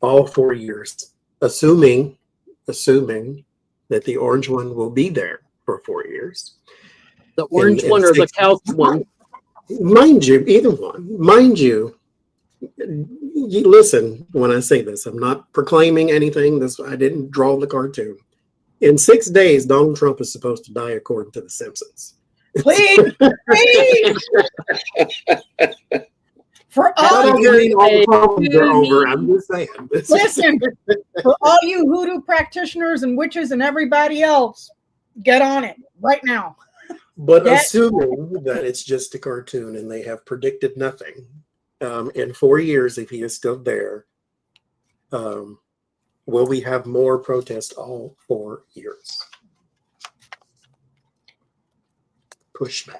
all 4 years? Assuming that the orange one will be there for 4 years. The orange one or the cow one? Mind you, either one. Mind you, listen when I say this. I'm not proclaiming anything. I didn't draw the cartoon. In 6 days, Donald Trump is supposed to die, according to The Simpsons. Please. For all you, over. I'm just saying. Listen, for all you hoodoo practitioners and witches and everybody else, get on it right now. But assuming that it's just a cartoon and they have predicted nothing, in 4 years, if he is still there, will we have more protests all 4 years? Pushback.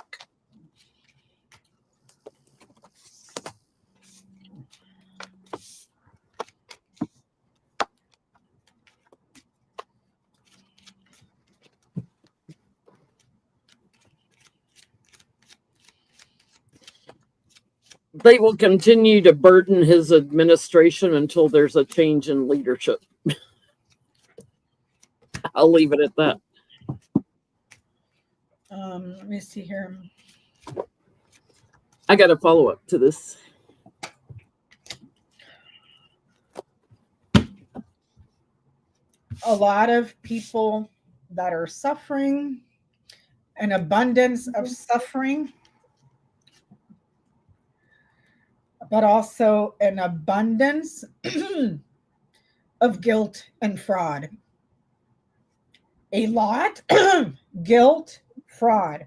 They will continue to burden his administration until there's a change in leadership. I'll leave it at that. Let me see here. I got a follow-up to this. A lot of people that are suffering, an abundance of suffering. but also an abundance of guilt and fraud. A lot, guilt, fraud.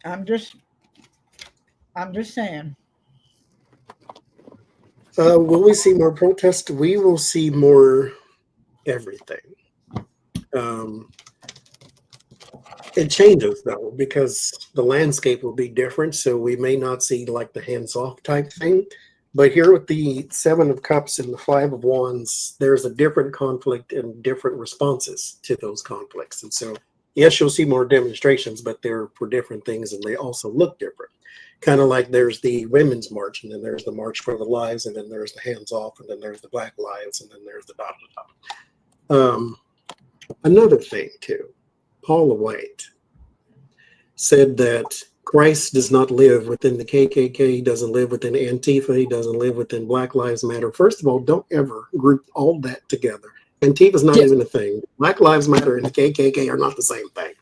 I'm just saying. Will we see more protests? We will see more everything. It changes though, because the landscape will be different. So we may not see like the hands-off type thing. But here with the 7 of Cups and the 5 of Wands, there's a different conflict and different responses to those conflicts. And so, yes, you'll see more demonstrations, but they're for different things and they also look different. Kind of like there's the Women's March, and then there's the March for the Lives, and then there's the Hands Off, and then there's the Black Lives, and then there's the dot, dot, dot. Another thing, too, Paula White said that Christ does not live within the KKK, he doesn't live within Antifa, he doesn't live within Black Lives Matter. First of all, don't ever group all that together. Antifa's not even a thing. Black Lives Matter and the KKK are not the same thing.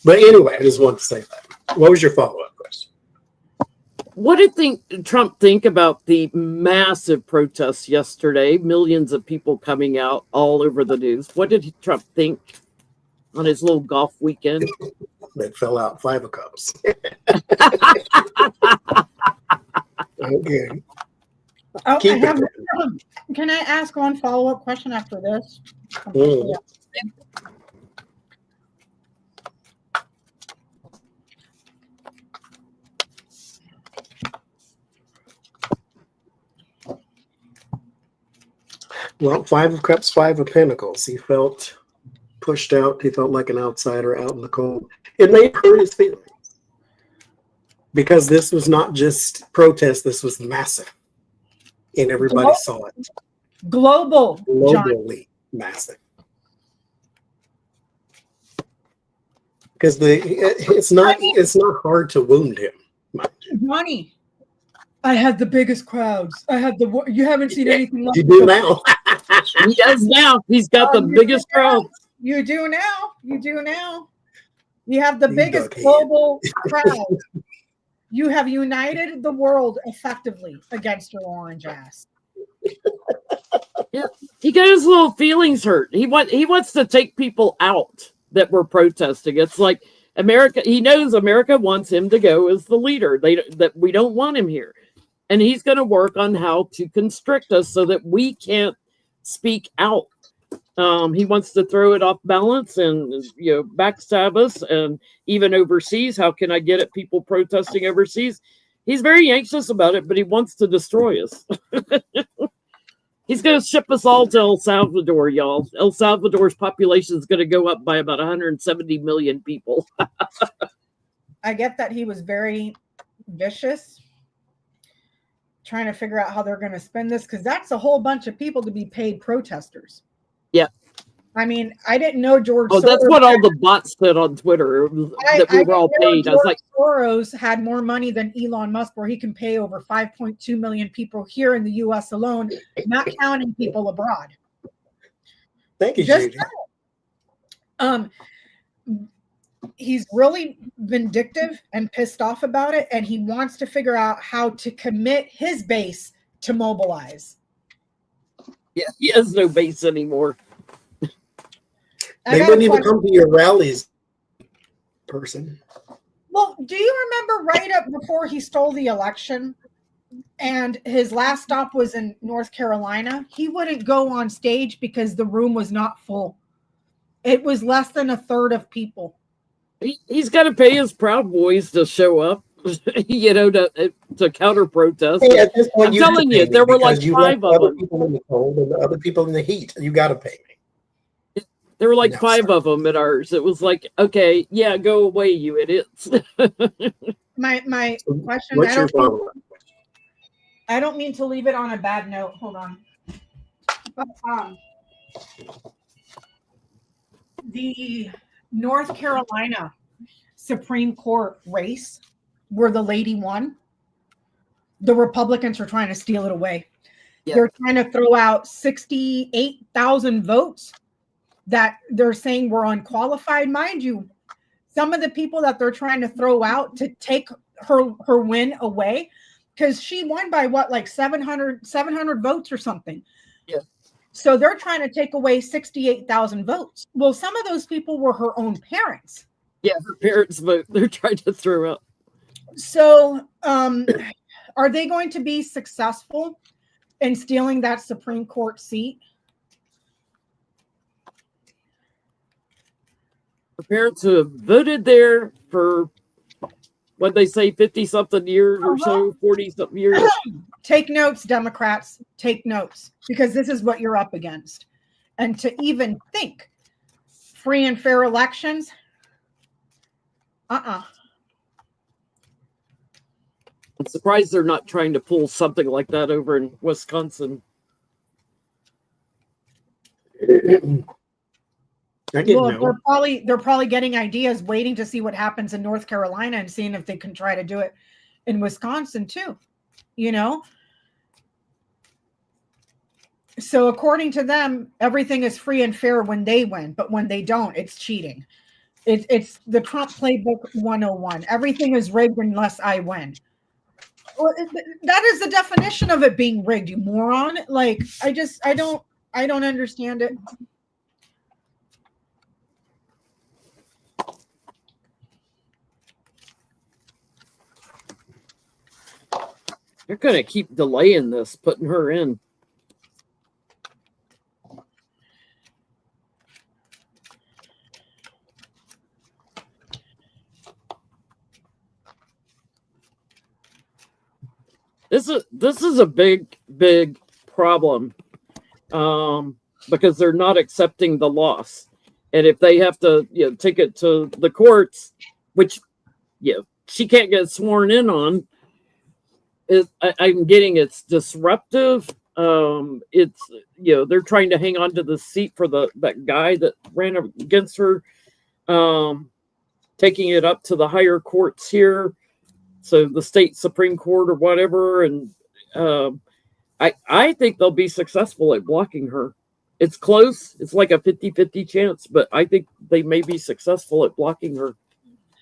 But anyway, I just wanted to say that. What was your follow-up question? What did Trump think about the massive protests yesterday? Millions of people coming out all over the news. What did Trump think on his little golf weekend? That fell out 5 of Cups. Okay. Oh, can I ask one follow-up question after this? Mm. Well, 5 of Cups, 5 of Pentacles. He felt pushed out. He felt like an outsider out in the cold. It may hurt his feelings because this was not just protest. This was massive, and everybody saw it. Globally massive. Because it's not hard to wound him. Money. I had the biggest crowds. You haven't seen anything like you do now. He does now. He's got the biggest crowd. You do now. You have the biggest global crowd. You have united the world effectively against your orange ass. Yeah, he got his little feelings hurt. He wants to take people out that were protesting. It's like America. He knows America wants him to go as the leader. That we don't want him here, and he's going to work on how to constrict us so that we can't speak out. He wants to throw it off balance and backstab us, and even overseas. How can I get at people protesting overseas? He's very anxious about it, but he wants to destroy us. He's going to ship us all to El Salvador, y'all. El Salvador's population is going to go up by about 170 million people. I get that he was very vicious, trying to figure out how they're going to spend this, because that's a whole bunch of people to be paid protesters. Yeah. I mean, I didn't know George Soros. That's what all the bots said on Twitter, that we were all paid. I was like, Soros had more money than Elon Musk, where he can pay over 5.2 million people here in the U.S. alone, not counting people abroad. Thank you, Judy. He's really vindictive and pissed off about it, and he wants to figure out how to commit his base to mobilize. Yeah, he has no base anymore. They wouldn't even come to your rallies, person. Well, do you remember right up before he stole the election and his last stop was in North Carolina? He wouldn't go on stage because the room was not full. It was less than a third of people. He's got to pay his Proud Boys to show up, to counter protest. Hey, at this point, I'm telling you, there were like 5 of them. People in the cold and the other people in the heat. You got to pay me. There were like 5 of them at ours. It was like, okay, yeah, go away, you idiots. My question. What's your follow-up? I don't mean to leave it on a bad note. Hold on. But, the North Carolina Supreme Court race where the lady won, the Republicans are trying to steal it away. Yep. They're trying to throw out 68,000 votes that they're saying were unqualified. Mind you, some of the people that they're trying to throw out to take her win away because she won by what, like 700 votes or something. Yeah. So they're trying to take away 68,000 votes. Well, some of those people were her own parents. Yeah, her parents' vote. They're trying to throw out. So are they going to be successful in stealing that Supreme Court seat? Her parents who have voted there for, what they say, 50-something years or so, 40-something years. Take notes, Democrats. Take notes, because this is what you're up against. And to even think free and fair elections, I'm surprised they're not trying to pull something like that over in Wisconsin. Well, they're probably getting ideas, waiting to see what happens in North Carolina and seeing if they can try to do it in Wisconsin too. You know? So according to them, everything is free and fair when they win, but when they don't, it's cheating. It's the Trump playbook 101. Everything is rigged unless I win. Well, that is the definition of it being rigged, you moron. Like, I don't understand it. They're going to keep delaying this, putting her in. This is a big problem, because they're not accepting the loss, and if they have to take it to the courts, which she can't get sworn in on, I'm getting it's disruptive. It's they're trying to hang on to the seat for that guy that ran against her, taking it up to the higher courts here. So the state Supreme Court or whatever, and I think they'll be successful at blocking her. It's close. It's like a 50-50 chance, but I think they may be successful at blocking her.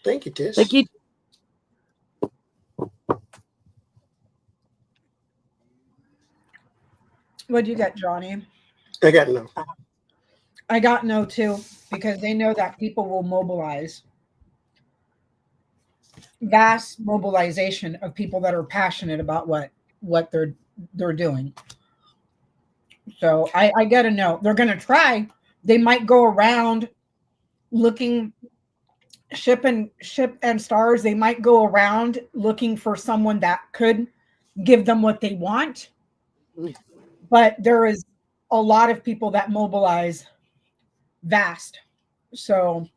Thank you, Tish. Thank you. What do you get, Johnny? I got no. I got no too, because they know that people will mobilize. Vast mobilization of people that are passionate about what they're doing. So I get a no. They're going to try. They might go around looking, ship and stars. They might go around looking for someone that could give them what they want. But there is a lot of people that mobilize vast. So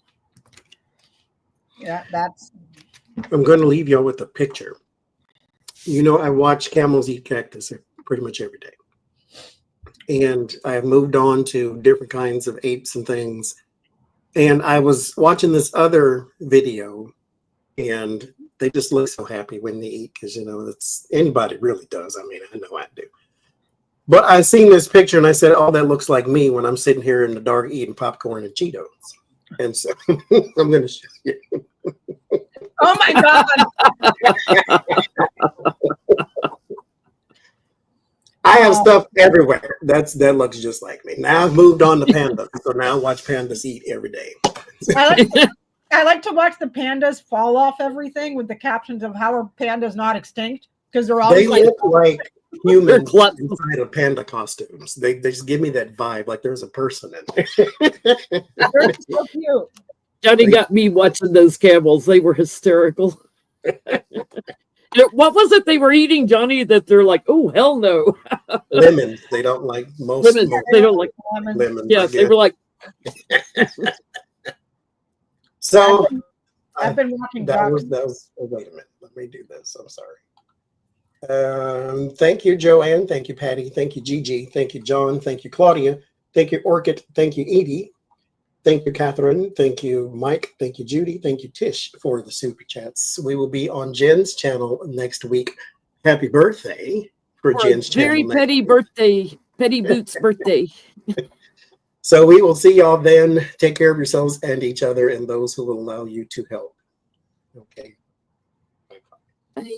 yeah, that's. I'm going to leave y'all with a picture. I watch camels eat cactus pretty much every day. And I have moved on to different kinds of apes and things. And I was watching this other video, and they just look so happy when they eat, because, that's anybody really does. I mean, I know I do. But I seen this picture and I said, oh, that looks like me when I'm sitting here in the dark eating popcorn and Cheetos. And so I'm going to show you. Oh my God. I have stuff everywhere. That looks just like me. Now I've moved on to pandas. So now I watch pandas eat every day. I like to watch the pandas fall off everything with the captions of how are pandas not extinct, because they're always they look like humans inside of panda costumes. They just give me that vibe, like there's a person in there. They're so cute. Johnny got me watching those camels. They were hysterical. What was it they were eating, Johnny, that they're like, oh, hell no. Lemons. They don't like most. Lemons. They don't like lemons. Yes, they were like. So I've been watching. That was. Oh, wait a minute. Let me do this. I'm sorry. Thank you, Joanne. Thank you, Patty. Thank you, Gigi. Thank you, John. Thank you, Claudia. Thank you, Orchid. Thank you, Edie. Thank you, Catherine. Thank you, Mike. Thank you, Judy. Thank you, Tish, for the super chats. We will be on Jen's channel next week. Happy birthday for Jen's channel. Very petty birthday. Petty Boots' birthday. So we will see y'all then. Take care of yourselves and each other and those who will allow you to help. Okay. Bye.